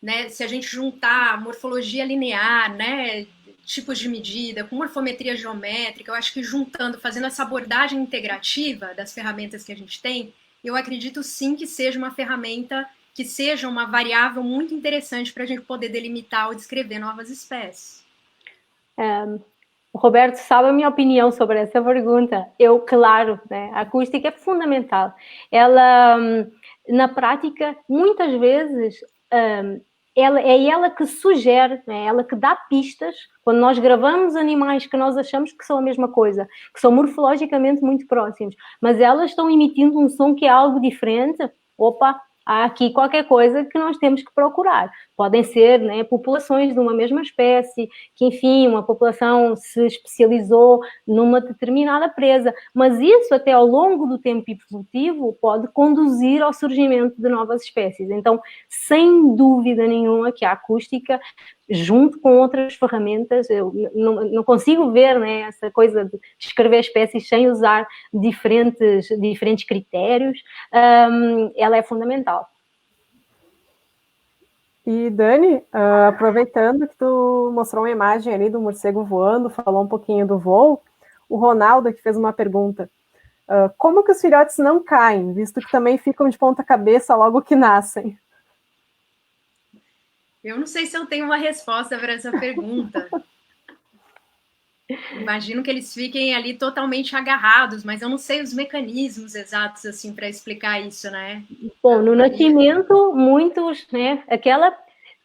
S3: né, se a gente juntar a morfologia linear, né, tipos de medida, com morfometria geométrica, eu acho que juntando, fazendo essa abordagem integrativa das ferramentas que a gente tem, eu acredito sim que seja uma ferramenta, que seja uma variável muito interessante para a gente poder delimitar ou descrever novas espécies.
S4: O Roberto sabe a minha opinião sobre essa pergunta. Eu, claro, né, a acústica é fundamental. Ela, na prática, muitas vezes, é ela que sugere, é ela que dá pistas quando nós gravamos animais que nós achamos que são a mesma coisa, que são morfologicamente muito próximos, mas elas estão emitindo um som que é algo diferente. Opa, há aqui qualquer coisa que nós temos que procurar. Podem ser, né, populações de uma mesma espécie, que, enfim, uma população se especializou numa determinada presa, mas isso, até ao longo do tempo evolutivo, pode conduzir ao surgimento de novas espécies. Então, sem dúvida nenhuma que a acústica, junto com outras ferramentas, eu não consigo ver, né, essa coisa de descrever espécies sem usar diferentes critérios, ela é fundamental.
S2: E Dani, aproveitando que tu mostrou uma imagem ali do morcego voando, falou um pouquinho do voo, o Ronaldo que fez uma pergunta, como que os filhotes não caem, visto que também ficam de ponta cabeça logo que nascem?
S3: Eu não sei se eu tenho uma resposta para essa pergunta. Imagino que eles fiquem ali totalmente agarrados, mas eu não sei os mecanismos exatos assim para explicar isso, né?
S4: Bom, no nascimento, muitos, né?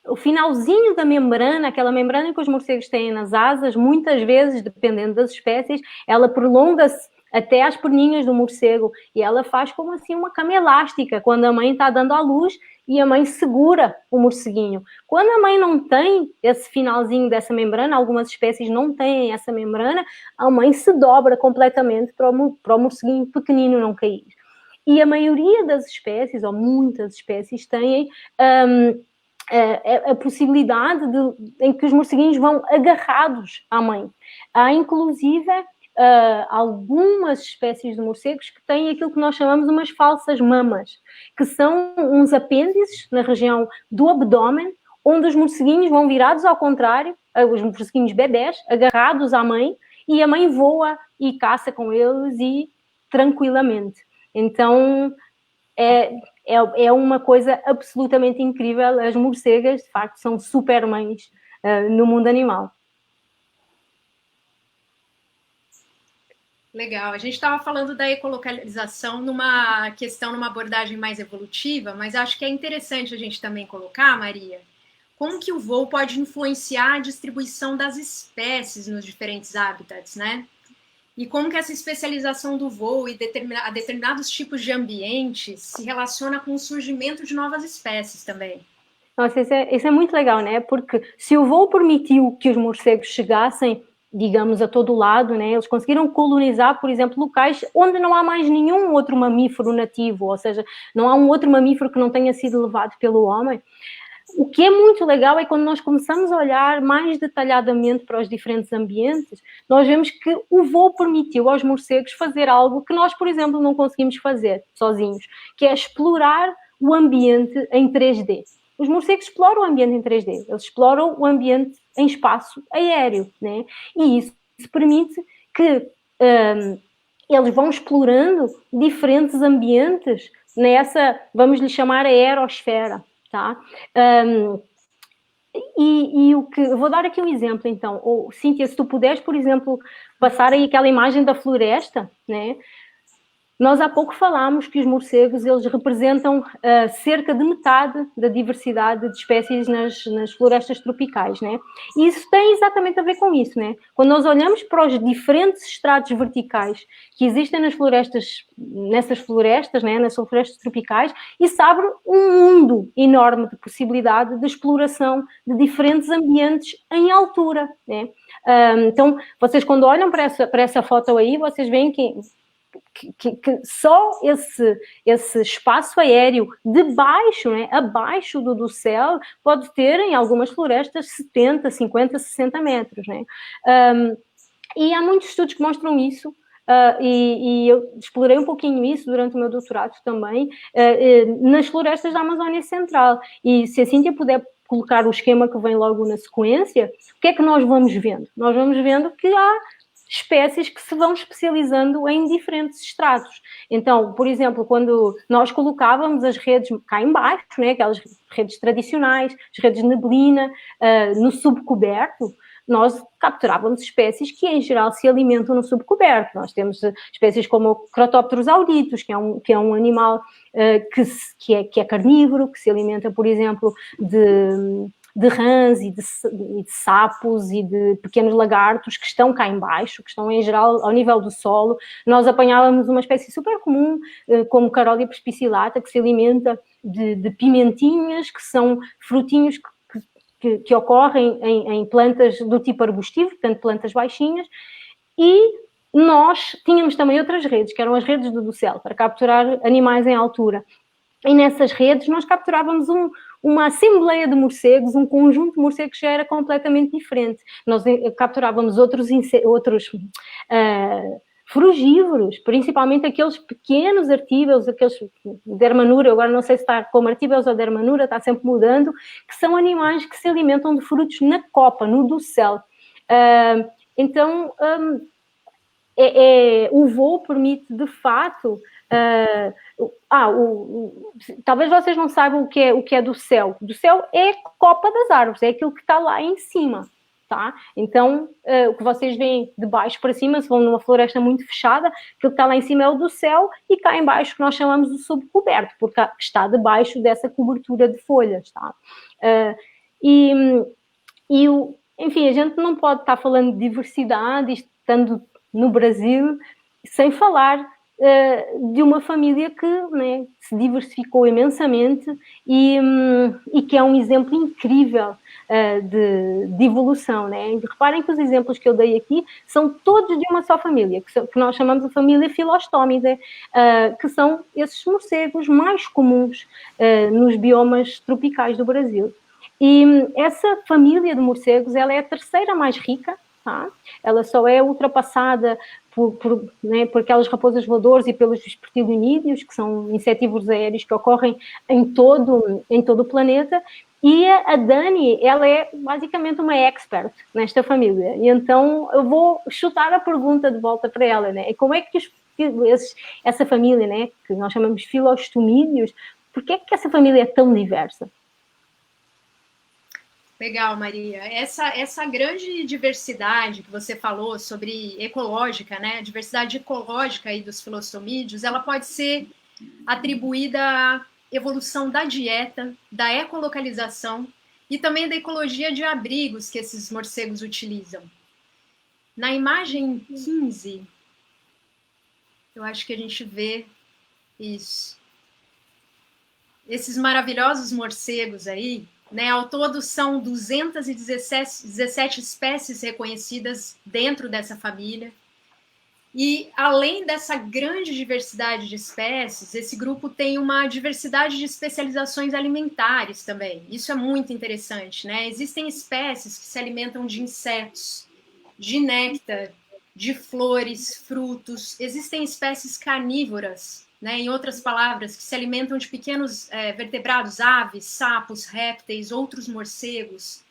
S4: O finalzinho da membrana, aquela membrana que os morcegos têm nas asas, muitas vezes, dependendo das espécies, ela prolonga-se até às perninhas do morcego e ela faz como assim uma cama elástica quando a mãe está dando à luz e a mãe segura o morceguinho. Quando a mãe não tem esse finalzinho dessa membrana, algumas espécies não têm essa membrana, a mãe se dobra completamente para o morceguinho pequenino não cair. E a maioria das espécies, ou muitas espécies, têm a possibilidade em que os morceguinhos vão agarrados à mãe. Há, inclusive, algumas espécies de morcegos que têm aquilo que nós chamamos umas falsas mamas, que são uns apêndices na região do abdômen, onde os morceguinhos vão virados ao contrário, os morceguinhos bebés, agarrados à mãe, e a mãe voa e caça com eles e tranquilamente. Então, é uma coisa absolutamente incrível. As morcegas, de facto, são super mães no mundo animal.
S3: Legal. A gente estava falando da ecolocalização numa abordagem mais evolutiva, mas acho que é interessante a gente também colocar, Maria, como que o voo pode influenciar a distribuição das espécies nos diferentes habitats, né? E como que essa especialização do voo e a determinados tipos de ambientes se relaciona com o surgimento de novas espécies também.
S4: Nossa, isso é muito legal, né? Porque se o voo permitiu que os morcegos chegassem, digamos, a todo lado, né? Eles conseguiram colonizar, por exemplo, locais onde não há mais nenhum outro mamífero nativo, ou seja, não há um outro mamífero que não tenha sido levado pelo homem. O que é muito legal é quando nós começamos a olhar mais detalhadamente para os diferentes ambientes, nós vemos que o voo permitiu aos morcegos fazer algo que nós, por exemplo, não conseguimos fazer sozinhos, que é explorar o ambiente em 3D. Os morcegos exploram o ambiente em 3D, eles exploram o ambiente em espaço aéreo, né? E isso permite que eles vão explorando diferentes ambientes nessa, vamos lhe chamar, a aerosfera. Tá? O que eu vou dar aqui um exemplo, então. Cíntia, se tu puderes, por exemplo, passar aí aquela imagem da floresta, né? Nós há pouco falámos que os morcegos, eles representam cerca de metade da diversidade de espécies nas florestas tropicais, né? E isso tem exatamente a ver com isso, né? Quando nós olhamos para os diferentes estratos verticais que existem nessas florestas, né? Nas florestas tropicais, isso abre um mundo enorme de possibilidade de exploração de diferentes ambientes em altura, né? Então, vocês quando olham para essa foto aí, vocês veem que só esse espaço aéreo debaixo, né, abaixo do céu, pode ter em algumas florestas 70, 50, 60 metros. Né? E há muitos estudos que mostram isso, e eu explorei um pouquinho isso durante o meu doutorado também, nas florestas da Amazónia Central. E se a Cíntia puder colocar o esquema que vem logo na sequência, o que é que nós vamos vendo? Nós vamos vendo que há espécies que se vão especializando em diferentes estratos. Então, por exemplo, quando nós colocávamos as redes cá em baixo, né, aquelas redes tradicionais, as redes de neblina, no subcoberto, nós capturávamos espécies que, em geral, se alimentam no subcoberto. Nós temos espécies como o Crotópteros auditus, que é um animal que é carnívoro, que se alimenta, por exemplo, de rãs e de sapos e de pequenos lagartos que estão cá em baixo, que estão, em geral, ao nível do solo. Nós apanhávamos uma espécie super comum, como Carolia perspicillata, que se alimenta de pimentinhas, que são frutinhos que ocorrem em plantas do tipo arbustivo, portanto, plantas baixinhas. E nós tínhamos também outras redes, que eram as redes do céu, para capturar animais em altura. E nessas redes nós capturávamos uma assembleia de morcegos, um conjunto de morcegos que já era completamente diferente. Nós capturávamos outros frugívoros, principalmente aqueles pequenos artíbeos, aqueles dermanura, agora não sei se está como artíbeos ou dermanura, está sempre mudando, que são animais que se alimentam de frutos na copa, no dossel. Então, o voo permite, de fato... talvez vocês não saibam o que é do céu. Do céu é a copa das árvores, é aquilo que está lá em cima, tá? Então, o que vocês veem de baixo para cima, se vão numa floresta muito fechada, aquilo que está lá em cima é o do céu, e cá em baixo que nós chamamos de subcoberto, porque está debaixo dessa cobertura de folhas, tá? Enfim, a gente não pode estar falando de diversidade, estando no Brasil, sem falar de uma família que, né, se diversificou imensamente e que é um exemplo incrível de evolução, né? E reparem que os exemplos que eu dei aqui são todos de uma só família, que nós chamamos de família Philostomida, que são esses morcegos mais comuns nos biomas tropicais do Brasil. E essa família de morcegos, ela é a terceira mais rica tá? Ela só é ultrapassada né, por aquelas raposas voadoras e pelos espertilonídeos, que são insetívoros aéreos que ocorrem em todo o planeta. E a Dani, ela é basicamente uma expert nesta família. E então eu vou chutar a pergunta de volta para ela, né? E como é que essa família, né, que nós chamamos filostomídeos, por que é que essa família é tão diversa?
S3: Legal, Maria. Essa grande diversidade que você falou sobre ecológica, né? A diversidade ecológica aí dos filostomídeos, ela pode ser atribuída à evolução da dieta, da ecolocalização e também da ecologia de abrigos que esses morcegos utilizam. Na imagem 15, eu acho que a gente vê isso. Esses maravilhosos morcegos aí, né, ao todo são 217 espécies reconhecidas dentro dessa família. E, além dessa grande diversidade de espécies, esse grupo tem uma diversidade de especializações alimentares também. Isso é muito interessante, né? Existem espécies que se alimentam de insetos, de néctar, de flores, frutos. Existem espécies carnívoras, né? Em outras palavras, que se alimentam de pequenos vertebrados, aves, sapos, répteis, outros morcegos.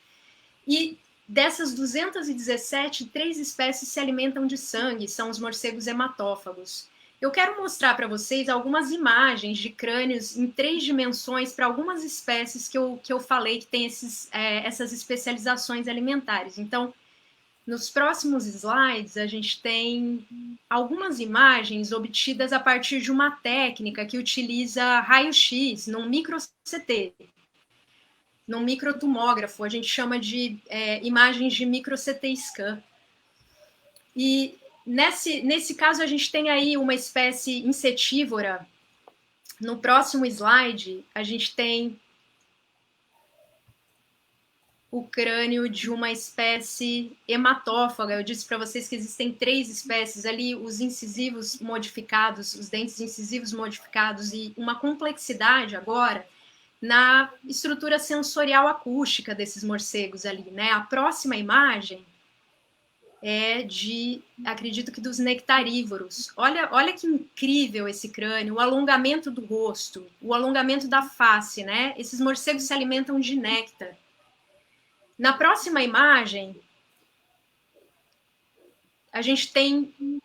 S3: E dessas 217, 3 espécies se alimentam de sangue, são os morcegos hematófagos. Eu quero mostrar para vocês algumas imagens de crânios em 3 dimensões para algumas espécies que eu falei que tem essas especializações alimentares. Então, nos próximos slides, a gente tem algumas imagens obtidas a partir de uma técnica que utiliza raio-x num micro-CT. Num microtomógrafo, a gente chama de imagens de micro-CT scan. E nesse caso a gente tem aí uma espécie insetívora. No próximo slide, a gente tem o crânio de uma espécie hematófaga. Eu disse para vocês que existem 3 espécies ali, os incisivos modificados, os dentes incisivos modificados, e uma complexidade agora na estrutura sensorial acústica desses morcegos ali, né? A próxima imagem é acredito que dos nectarívoros. Olha que incrível esse crânio, o alongamento do rosto, o alongamento da face, né? Esses morcegos se alimentam de néctar. Na próxima imagem, a gente tem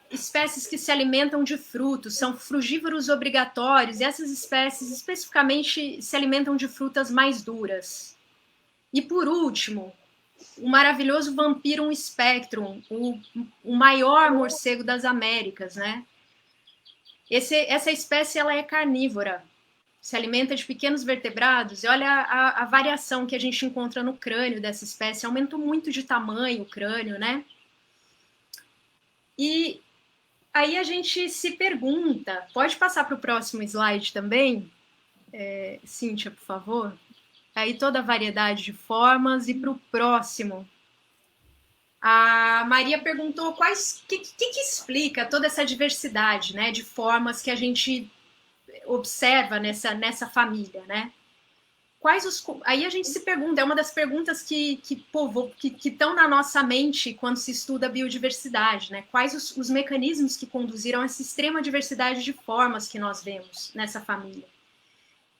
S3: espécies que se alimentam de frutos, são frugívoros obrigatórios, e essas espécies especificamente se alimentam de frutas mais duras. E por último, o maravilhoso Vampirum spectrum, o maior morcego das Américas, né? Essa espécie ela é carnívora, se alimenta de pequenos vertebrados, e olha a variação que a gente encontra no crânio dessa espécie, aumentou muito de tamanho o crânio, né? E aí a gente se pergunta, pode passar para o próximo slide também, Cíntia, por favor? Aí toda a variedade de formas, e para o próximo. A Maria perguntou o que explica toda essa diversidade, né, de formas que a gente observa nessa família, né? Aí a gente se pergunta, é uma das perguntas que estão na nossa mente quando se estuda a biodiversidade, né? Quais os mecanismos que conduziram a essa extrema diversidade de formas que nós vemos nessa família?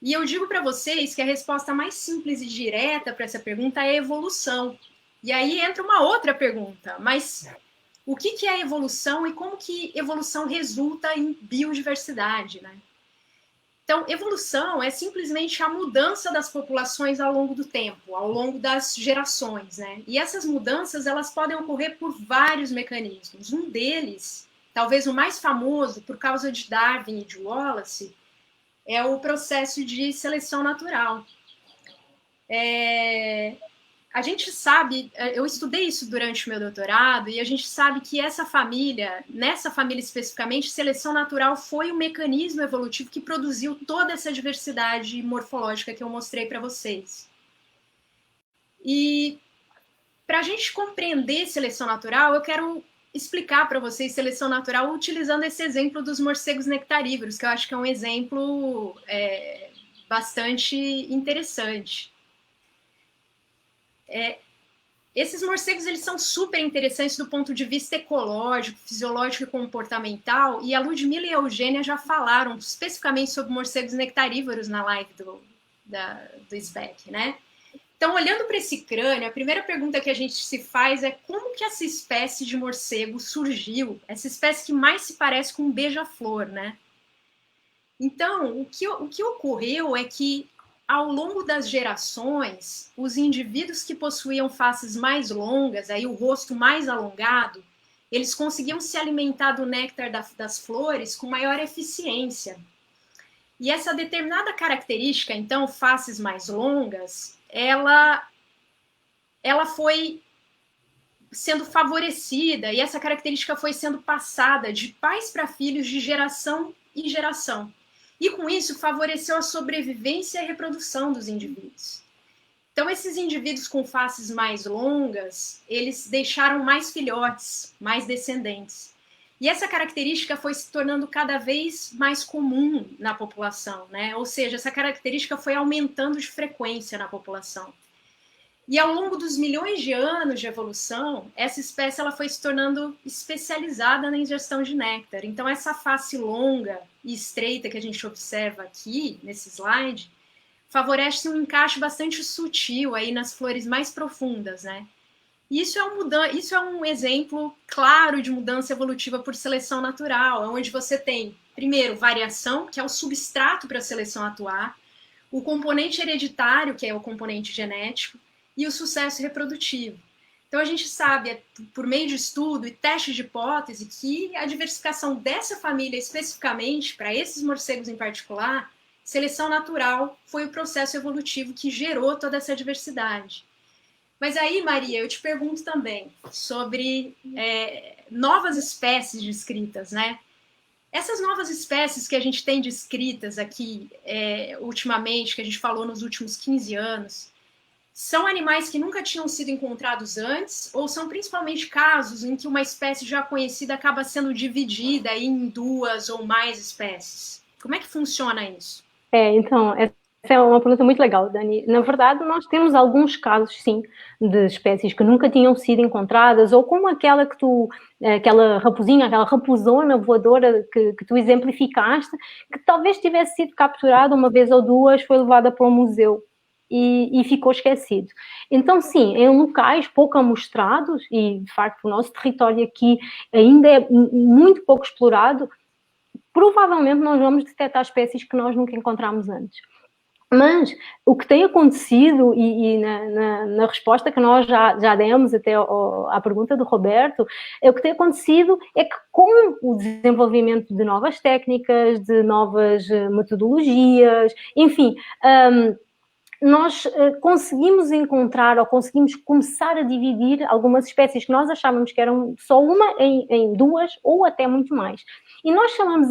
S3: E eu digo para vocês que a resposta mais simples e direta para essa pergunta é a evolução. E aí entra uma outra pergunta, mas o que é a evolução e como que evolução resulta em biodiversidade, né? Então, evolução é simplesmente a mudança das populações ao longo do tempo, ao longo das gerações, né? E essas mudanças, elas podem ocorrer por vários mecanismos. Um deles, talvez o mais famoso, por causa de Darwin e de Wallace, é o processo de seleção natural. A gente sabe, eu estudei isso durante o meu doutorado, e a gente sabe que nessa família especificamente, seleção natural foi o mecanismo evolutivo que produziu toda essa diversidade morfológica que eu mostrei para vocês. E para a gente compreender seleção natural, eu quero explicar para vocês seleção natural utilizando esse exemplo dos morcegos nectarívoros, que eu acho que é um exemplo bastante interessante. esses morcegos, eles são super interessantes do ponto de vista ecológico, fisiológico e comportamental, e a Ludmila e a Eugênia já falaram especificamente sobre morcegos nectarívoros na live do SBEC, né? Então, olhando para esse crânio, a primeira pergunta que a gente se faz é como que essa espécie de morcego surgiu, essa espécie que mais se parece com um beija-flor, né? Então, o que ocorreu é que, ao longo das gerações, os indivíduos que possuíam faces mais longas, aí o rosto mais alongado, eles conseguiam se alimentar do néctar das flores com maior eficiência. E essa determinada característica, então, faces mais longas, ela foi sendo favorecida, e essa característica foi sendo passada de pais para filhos, de geração em geração. E com isso favoreceu a sobrevivência e a reprodução dos indivíduos. Então, esses indivíduos com faces mais longas, eles deixaram mais filhotes, mais descendentes. E essa característica foi se tornando cada vez mais comum na população, né? Ou seja, essa característica foi aumentando de frequência na população. E ao longo dos milhões de anos de evolução, essa espécie ela foi se tornando especializada na ingestão de néctar. Então, essa face longa e estreita que a gente observa aqui, nesse slide, favorece um encaixe bastante sutil aí nas flores mais profundas, né? E isso é um exemplo claro de mudança evolutiva por seleção natural, onde você tem, primeiro, variação, que é o substrato para a seleção atuar, o componente hereditário, que é o componente genético, e o sucesso reprodutivo. Então, a gente sabe, por meio de estudo e teste de hipótese, que a diversificação dessa família, especificamente, para esses morcegos em particular, seleção natural foi o processo evolutivo que gerou toda essa diversidade. Mas aí, Maria, eu te pergunto também sobre novas espécies descritas, né? Essas novas espécies que a gente tem descritas aqui ultimamente, que a gente falou nos últimos 15 anos, são animais que nunca tinham sido encontrados antes, ou são principalmente casos em que uma espécie já conhecida acaba sendo dividida em duas ou mais espécies? Como é que funciona isso?
S4: Então, essa é uma pergunta muito legal, Dani. Na verdade, nós temos alguns casos, sim, de espécies que nunca tinham sido encontradas, ou como aquela aquela raposinha, aquela raposona voadora que tu exemplificaste, que talvez tivesse sido capturada uma vez ou duas, foi levada para um museu e ficou esquecido. Então, sim, em locais pouco amostrados, e de facto o nosso território aqui ainda é muito pouco explorado, provavelmente nós vamos detectar espécies que nós nunca encontramos antes. Mas o que tem acontecido, e na resposta que nós já demos até à pergunta do Roberto, o que tem acontecido é que com o desenvolvimento de novas técnicas, de novas metodologias, enfim, nós conseguimos encontrar ou conseguimos começar a dividir algumas espécies que nós achávamos que eram só uma em duas ou até muito mais. E nós chamamos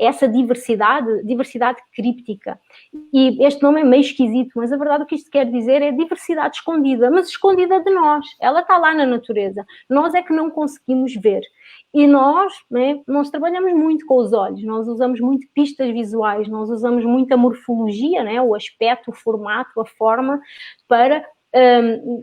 S4: essa diversidade críptica. E este nome é meio esquisito, mas a verdade o que isto quer dizer é diversidade escondida, mas escondida de nós. Ela está lá na natureza. Nós é que não conseguimos ver. E nós trabalhamos muito com os olhos, nós usamos muito pistas visuais, nós usamos muita morfologia, né? O aspecto, o formato, a forma, para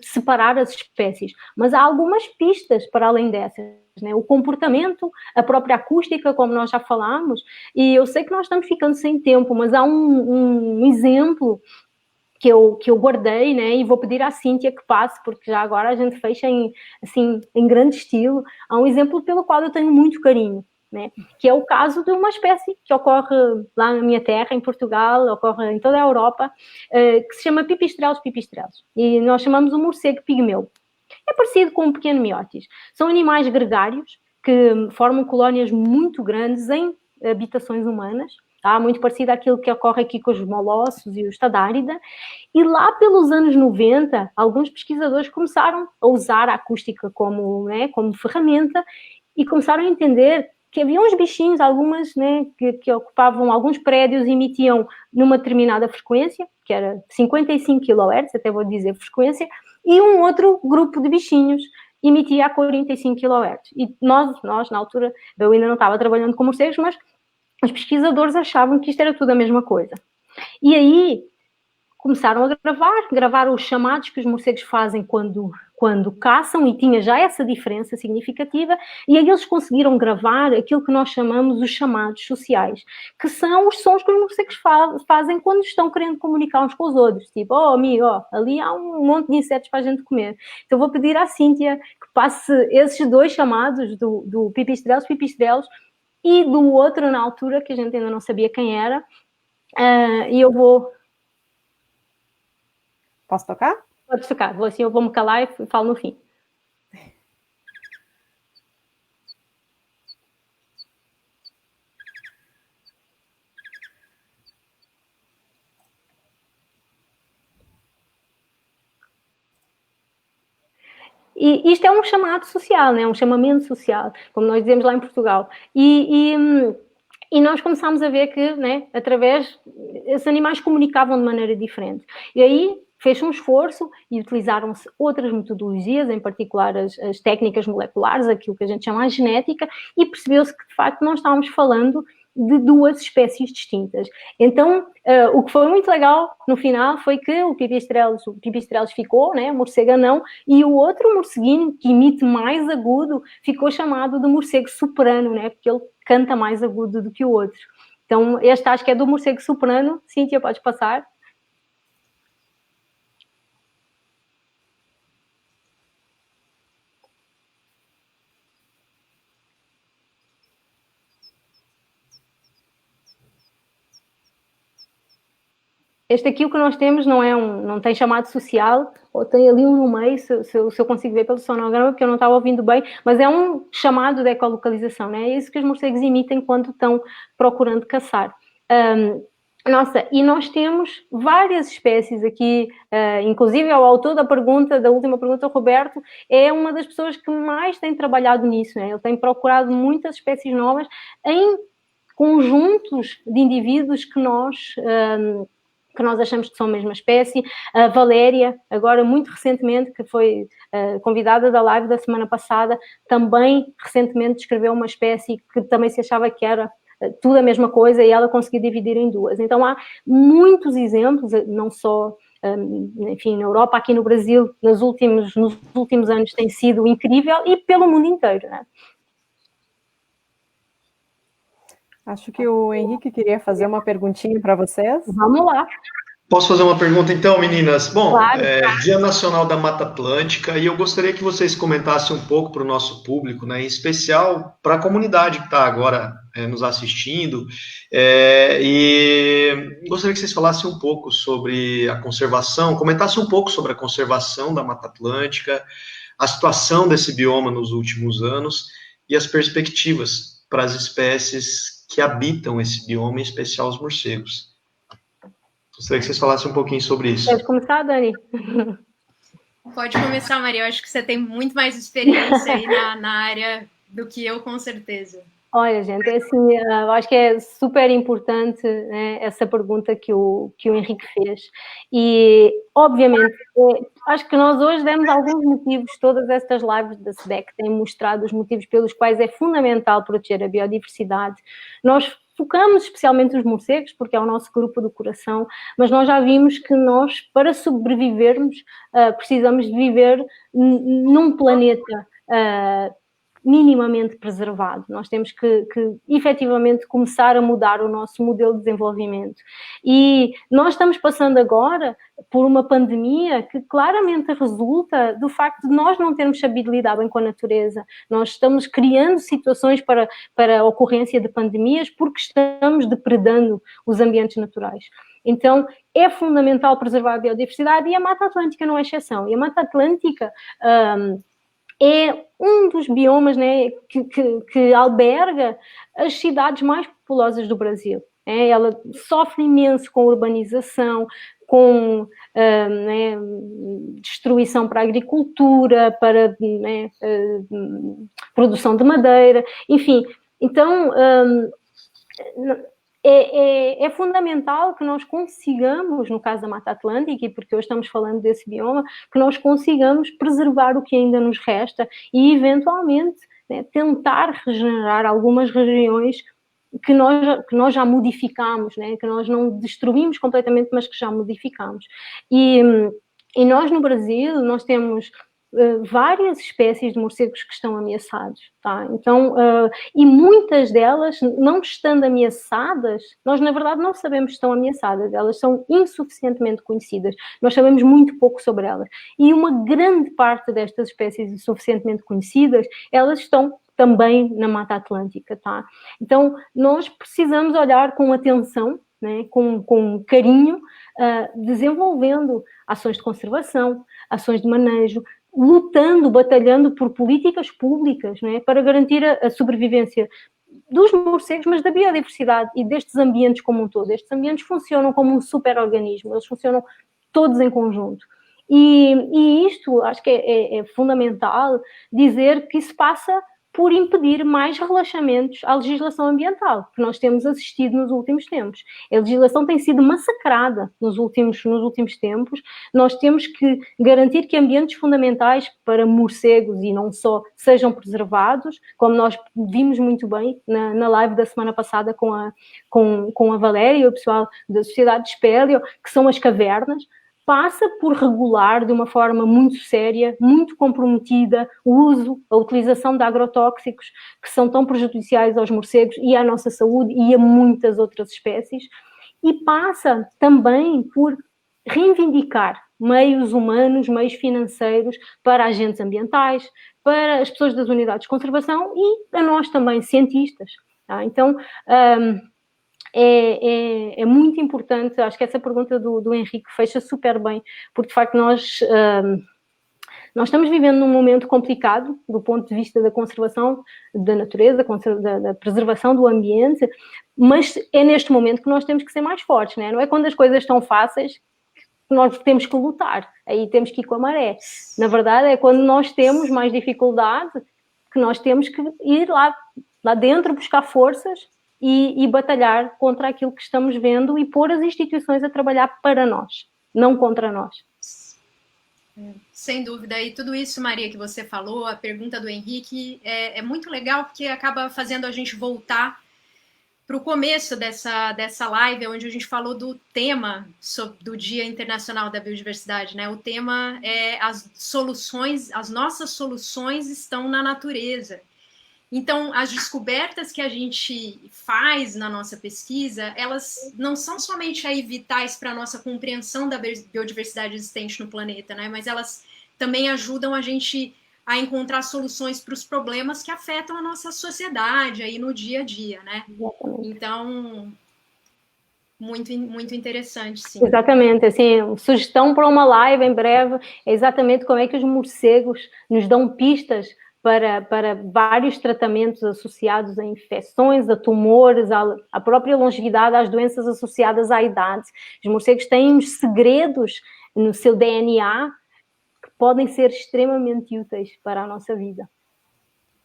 S4: separar as espécies. Mas há algumas pistas para além dessas, né? O comportamento, a própria acústica, como nós já falámos, e eu sei que nós estamos ficando sem tempo, mas há um exemplo que eu guardei, né, e vou pedir à Cíntia que passe, porque já agora a gente fecha em grande estilo. Há um exemplo pelo qual eu tenho muito carinho, né, que é o caso de uma espécie que ocorre lá na minha terra, em Portugal, ocorre em toda a Europa, que se chama pipistrelos, e nós chamamos o morcego pigmeu. É parecido com um pequeno miotis. São animais gregários que formam colónias muito grandes em habitações humanas, muito parecido àquilo que ocorre aqui com os molossos e os tadárida, e lá pelos anos 90, alguns pesquisadores começaram a usar a acústica como ferramenta e começaram a entender que havia uns bichinhos, algumas, né, que ocupavam alguns prédios e emitiam numa determinada frequência, que era 55 kHz, até vou dizer frequência, e um outro grupo de bichinhos emitia a 45 kHz. E nós, na altura, eu ainda não estava trabalhando com morcegos, mas os pesquisadores achavam que isto era tudo a mesma coisa. E aí começaram a gravar os chamados que os morcegos fazem quando quando caçam, e tinha já essa diferença significativa, e aí eles conseguiram gravar aquilo que nós chamamos os chamados sociais, que são os sons que os morcegos fazem quando estão querendo comunicar uns com os outros, tipo, oh amigo, oh, ali há um monte de insetos para a gente comer. Então vou pedir à Cíntia que passe esses dois chamados, do pipistrelos, e do outro na altura, que a gente ainda não sabia quem era, e eu vou...
S2: Posso tocar?
S4: Pode tocar, eu vou me calar e falo no fim. E isto é um chamado social, né? Um chamamento social, como nós dizemos lá em Portugal. E nós começámos a ver que, né, através, esses animais comunicavam de maneira diferente. E aí fez um esforço e utilizaram-se outras metodologias, em particular as técnicas moleculares, aquilo que a gente chama de genética, e percebeu-se que, de facto, nós estávamos falando de duas espécies distintas. Então, o que foi muito legal no final foi que o Pipistrelos ficou, né, o morcego anão, e o outro morceguinho, que emite mais agudo, ficou chamado de morcego soprano, né, porque ele canta mais agudo do que o outro. Então, este acho que é do morcego soprano. Cíntia, podes passar. Este aqui, o que nós temos, não tem chamado social, ou tem ali um no meio, se eu consigo ver pelo sonograma, porque eu não estava ouvindo bem, mas é um chamado de ecolocalização, né? É isso que os morcegos emitem quando estão procurando caçar. E nós temos várias espécies aqui, inclusive o autor da última pergunta, o Roberto, é uma das pessoas que mais tem trabalhado nisso, né? Ele tem procurado muitas espécies novas em conjuntos de indivíduos que nós achamos que são a mesma espécie. A Valéria, agora muito recentemente, que foi convidada da live da semana passada, também recentemente descreveu uma espécie que também se achava que era tudo a mesma coisa e ela conseguiu dividir em duas. Então há muitos exemplos, não só, enfim, na Europa, aqui no Brasil, nos últimos anos tem sido incrível, e pelo mundo inteiro, né?
S2: Acho que o Henrique queria fazer uma perguntinha para vocês.
S4: Vamos lá.
S1: Posso fazer uma pergunta então, meninas? Bom,
S4: Claro.
S1: Dia Nacional da Mata Atlântica, e eu gostaria que vocês comentassem um pouco para o nosso público, né, em especial para a comunidade que está agora nos assistindo, e gostaria que vocês falassem um pouco sobre a conservação, comentassem um pouco sobre a conservação da Mata Atlântica, a situação desse bioma nos últimos anos e as perspectivas para as espécies que habitam esse bioma, em especial os morcegos. Gostaria que vocês falassem um pouquinho sobre isso.
S4: Pode começar, Dani?
S3: Pode começar, Maria. Eu acho que você tem muito mais experiência aí na área do que eu, com certeza.
S4: Olha, gente, assim, eu acho que é super importante, né, essa pergunta que o Henrique fez. E, obviamente, acho que nós hoje demos alguns motivos, todas estas lives da SBEC têm mostrado os motivos pelos quais é fundamental proteger a biodiversidade. Nós focamos especialmente os morcegos, porque é o nosso grupo do coração, mas nós já vimos que nós, para sobrevivermos, precisamos de viver num planeta minimamente preservado. Nós temos que efetivamente começar a mudar o nosso modelo de desenvolvimento. E nós estamos passando agora por uma pandemia que claramente resulta do facto de nós não termos sabido lidar bem com a natureza. Nós estamos criando situações para a ocorrência de pandemias porque estamos depredando os ambientes naturais. Então, é fundamental preservar a biodiversidade, e a Mata Atlântica não é exceção. E a Mata Atlântica é um dos biomas, né, que alberga as cidades mais populosas do Brasil. Ela sofre imenso com urbanização, com destruição para a agricultura, para produção de madeira, enfim. Então, é fundamental que nós consigamos, no caso da Mata Atlântica, e porque hoje estamos falando desse bioma, que nós consigamos preservar o que ainda nos resta e, eventualmente, né, tentar regenerar algumas regiões que nós já modificamos, né, que nós não destruímos completamente, mas que já modificamos. E nós, no Brasil, nós temos várias espécies de morcegos que estão ameaçados, tá? Então, e muitas delas, não estando ameaçadas, nós na verdade não sabemos se estão ameaçadas, elas são insuficientemente conhecidas, nós sabemos muito pouco sobre elas. E uma grande parte destas espécies insuficientemente conhecidas, elas estão também na Mata Atlântica, tá? Então, nós precisamos olhar com atenção, né, com carinho, desenvolvendo ações de conservação, ações de manejo, lutando, batalhando por políticas públicas, né, para garantir a sobrevivência dos morcegos, mas da biodiversidade e destes ambientes como um todo. Estes ambientes funcionam como um superorganismo, eles funcionam todos em conjunto. E isto, acho que é fundamental dizer que isso passa por impedir mais relaxamentos à legislação ambiental, que nós temos assistido nos últimos tempos. A legislação tem sido massacrada nos últimos tempos. Nós temos que garantir que ambientes fundamentais para morcegos e não só sejam preservados, como nós vimos muito bem na live da semana passada com a Valéria e o pessoal da Sociedade de Espélio, que são as cavernas. Passa por regular de uma forma muito séria, muito comprometida, o uso, a utilização de agrotóxicos que são tão prejudiciais aos morcegos e à nossa saúde e a muitas outras espécies. E passa também por reivindicar meios humanos, meios financeiros para agentes ambientais, para as pessoas das unidades de conservação e a nós também, cientistas. Tá? Então, é muito importante, acho que essa pergunta do Henrique fecha super bem, porque de facto nós estamos vivendo num momento complicado do ponto de vista da conservação da natureza, da preservação do ambiente, mas é neste momento que nós temos que ser mais fortes, né? Não é quando as coisas estão fáceis que nós temos que lutar, aí temos que ir com a maré. Na verdade é quando nós temos mais dificuldade que nós temos que ir lá dentro buscar forças e batalhar contra aquilo que estamos vendo e pôr as instituições a trabalhar para nós, não contra nós.
S3: Sem dúvida, e tudo isso, Maria, que você falou, a pergunta do Henrique, é muito legal porque acaba fazendo a gente voltar para o começo dessa live, onde a gente falou do tema do Dia Internacional da Biodiversidade, né? O tema é as nossas soluções estão na natureza. Então, as descobertas que a gente faz na nossa pesquisa, elas não são somente aí vitais para a nossa compreensão da biodiversidade existente no planeta, né? Mas elas também ajudam a gente a encontrar soluções para os problemas que afetam a nossa sociedade aí no dia a dia, né? Exatamente. Então, muito interessante, sim.
S4: Exatamente, assim, sugestão para uma live em breve é exatamente como é que os morcegos nos dão pistas para vários tratamentos associados a infecções, a tumores, à própria longevidade, às doenças associadas à idade. Os morcegos têm uns segredos no seu DNA que podem ser extremamente úteis para a nossa vida.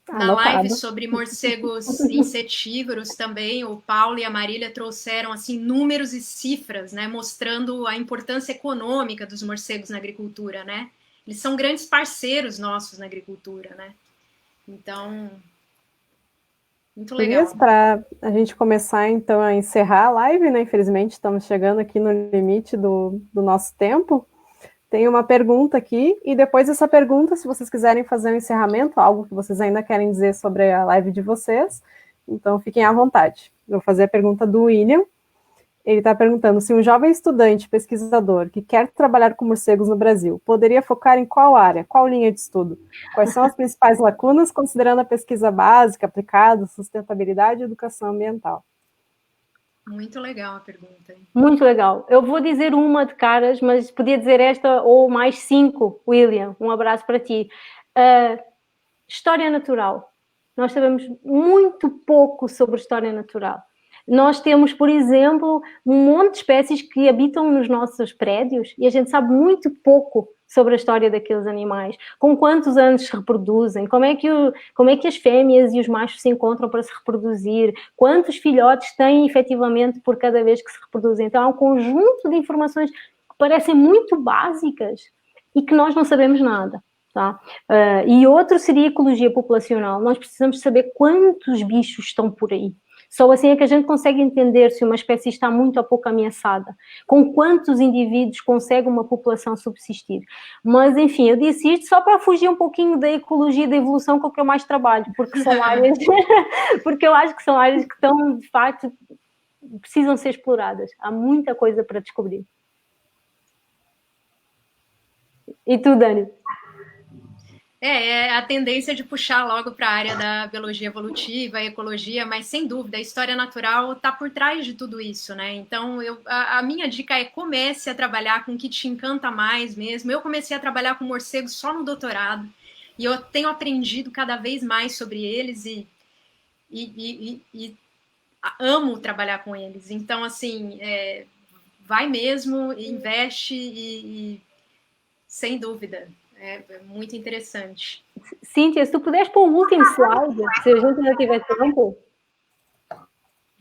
S3: Na live sobre morcegos insetívoros também, o Paulo e a Marília trouxeram assim, números e cifras, né, mostrando a importância econômica dos morcegos na agricultura, né? Eles são grandes parceiros nossos na agricultura, né? Então, muito legal.
S2: Para a gente começar, então, a encerrar a live, né? Infelizmente, estamos chegando aqui no limite do nosso tempo. Tem uma pergunta aqui, e depois dessa pergunta, se vocês quiserem fazer um encerramento, algo que vocês ainda querem dizer sobre a live de vocês, então fiquem à vontade. Eu vou fazer a pergunta do William. Ele está perguntando se um jovem estudante, pesquisador, que quer trabalhar com morcegos no Brasil, poderia focar em qual área, qual linha de estudo? Quais são as principais lacunas, considerando a pesquisa básica, aplicada, sustentabilidade e educação ambiental?
S3: Muito legal a pergunta.
S4: Muito legal. Eu vou dizer uma de caras, mas podia dizer esta ou mais 5, William. Um abraço para ti. História natural. Nós sabemos muito pouco sobre história natural. Nós temos, por exemplo, um monte de espécies que habitam nos nossos prédios e a gente sabe muito pouco sobre a história daqueles animais, com quantos anos se reproduzem, como é que as fêmeas e os machos se encontram para se reproduzir, quantos filhotes têm efetivamente por cada vez que se reproduzem. Então há um conjunto de informações que parecem muito básicas e que nós não sabemos nada. Tá? E outro seria ecologia populacional. Nós precisamos saber quantos bichos estão por aí. Só assim é que a gente consegue entender se uma espécie está muito ou pouco ameaçada. Com quantos indivíduos consegue uma população subsistir? Mas, enfim, eu disse isto só para fugir um pouquinho da ecologia e da evolução com que eu mais trabalho, porque são áreas, porque eu acho que são áreas que estão, de facto, precisam ser exploradas. Há muita coisa para descobrir. E tu, Dani?
S3: É a tendência de puxar logo para a área da biologia evolutiva, ecologia, mas sem dúvida, a história natural está por trás de tudo isso, né? Então, a minha dica é comece a trabalhar com o que te encanta mais mesmo. Eu comecei a trabalhar com morcegos só no doutorado, e eu tenho aprendido cada vez mais sobre eles e amo trabalhar com eles. Então, assim, vai mesmo, investe e sem dúvida. É muito interessante.
S4: Cíntia, se tu puderes pôr o último slide, se a gente ainda tiver tempo.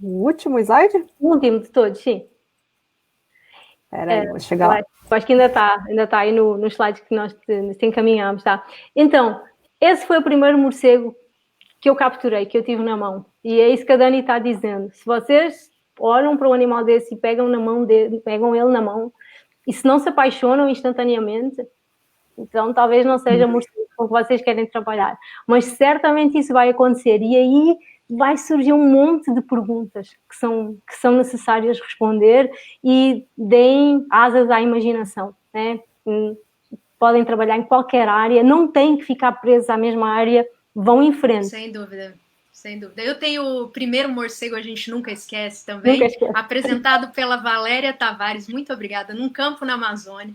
S2: O último slide?
S4: O último de todos, sim.
S2: Espera aí, vou chegar lá.
S4: Acho que ainda está aí no slide que nós te encaminhamos, tá? Então, esse foi o primeiro morcego que eu capturei, que eu tive na mão. E é isso que a Dani está dizendo. Se vocês olham para um animal desse e pegam ele na mão, e se não se apaixonam instantaneamente, então talvez não seja morcego com que vocês querem trabalhar. Mas certamente isso vai acontecer. E aí vai surgir um monte de perguntas que são necessárias responder e deem asas à imaginação, né? Podem trabalhar em qualquer área, não têm que ficar presos à mesma área, vão em frente.
S3: Sem dúvida. Sem dúvida. Eu tenho o primeiro morcego, a gente nunca esquece também, apresentado pela Valéria Tavares, muito obrigada, num campo na Amazônia.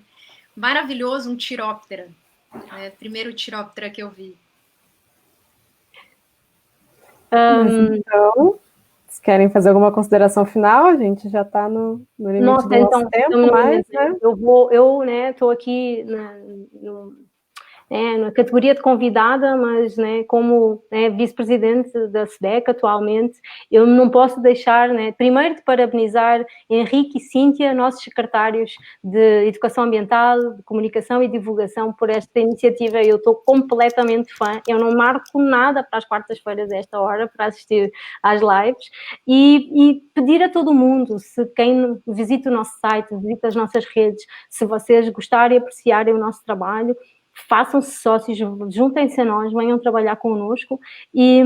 S3: Maravilhoso, um tiróptera. Primeiro tiróptera que eu vi.
S2: Então, vocês querem fazer alguma consideração final? A gente já está no limite do nosso tempo, mas... Né?
S4: Eu estou aqui na categoria de convidada, mas como vice-presidente da SBEC atualmente, eu não posso deixar, primeiro de parabenizar Henrique e Cíntia, nossos secretários de Educação Ambiental, de Comunicação e Divulgação, por esta iniciativa. Eu estou completamente fã, eu não marco nada para as quartas-feiras a esta hora para assistir às lives e pedir a todo mundo, se quem visita o nosso site, visita as nossas redes, se vocês gostarem e apreciarem o nosso trabalho, façam-se sócios, juntem-se a nós, venham trabalhar connosco e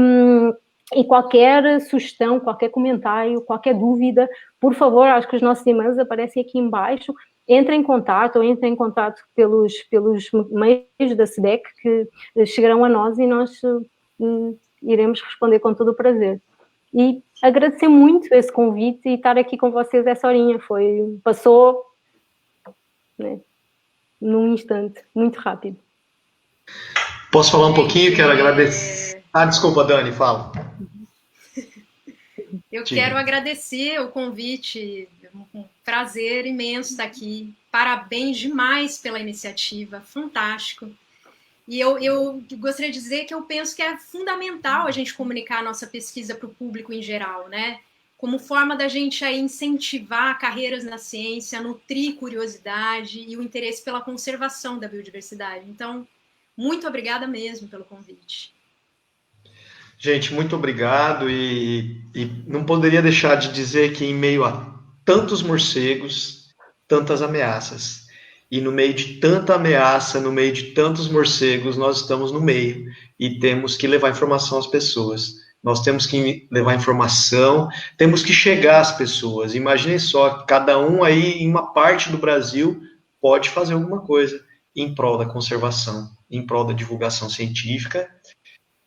S4: qualquer sugestão, qualquer comentário, qualquer dúvida, por favor, acho que os nossos e-mails aparecem aqui em baixo, entrem em contato ou entrem em contato pelos meios da SBEC que chegarão a nós e nós iremos responder com todo o prazer. E agradecer muito esse convite e estar aqui com vocês essa horinha, passou num instante, muito rápido.
S1: Posso falar um pouquinho? Quero agradecer. Desculpa, Dani, fala.
S3: Eu quero agradecer o convite, um prazer imenso estar aqui. Parabéns demais pela iniciativa, fantástico. E eu gostaria de dizer que eu penso que é fundamental a gente comunicar a nossa pesquisa para o público em geral, né? Como forma da gente aí incentivar carreiras na ciência, nutrir curiosidade e o interesse pela conservação da biodiversidade. Então, muito obrigada mesmo pelo convite.
S1: Gente, muito obrigado e não poderia deixar de dizer que em meio a tantos morcegos, tantas ameaças, e no meio de tanta ameaça, no meio de tantos morcegos, nós estamos no meio e temos que levar informação às pessoas. Nós temos que levar informação, temos que chegar às pessoas. Imaginem só, cada um aí em uma parte do Brasil pode fazer alguma coisa em prol da conservação, em prol da divulgação científica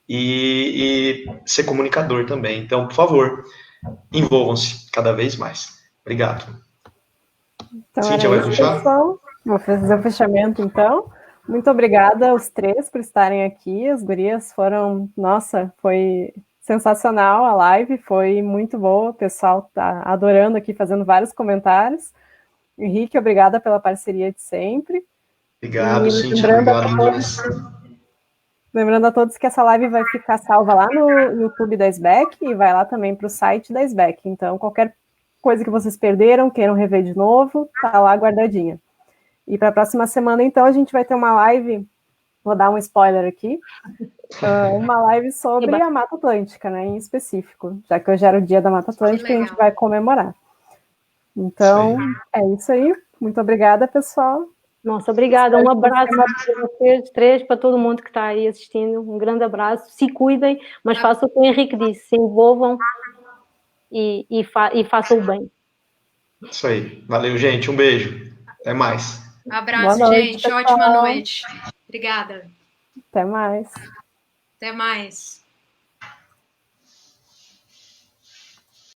S1: e ser comunicador também. Então, por favor, envolvam-se cada vez mais. Obrigado.
S2: Então,
S1: Cíntia, vai puxar?
S2: Vou fazer o fechamento, então. Muito obrigada aos três por estarem aqui. As gurias foram... Nossa, foi sensacional a live, foi muito boa. O pessoal está adorando aqui, fazendo vários comentários. Henrique, obrigada pela parceria de sempre.
S1: Obrigado, Cíntia. Obrigado, Inês.
S2: Lembrando a todos que essa live vai ficar salva lá no YouTube da SBEC e vai lá também para o site da SBEC. Então, qualquer coisa que vocês perderam, queiram rever de novo, tá lá guardadinha. E para a próxima semana, então, a gente vai ter uma live vou dar um spoiler aqui, uma live sobre a Mata Atlântica, né, em específico, já que hoje era o dia da Mata Atlântica, a gente vai comemorar. Então, é isso aí. Muito obrigada, pessoal.
S4: Nossa, obrigada. Um abraço para vocês três, para todo mundo que está aí assistindo. Um grande abraço. Se cuidem, mas façam o que o Henrique disse. Se envolvam e façam o bem.
S1: Isso aí. Valeu, gente. Um beijo. Até mais.
S3: Abraço,
S2: noite,
S3: gente.
S2: pessoal.
S3: Ótima noite. Obrigada.
S2: Até mais.
S3: Até mais.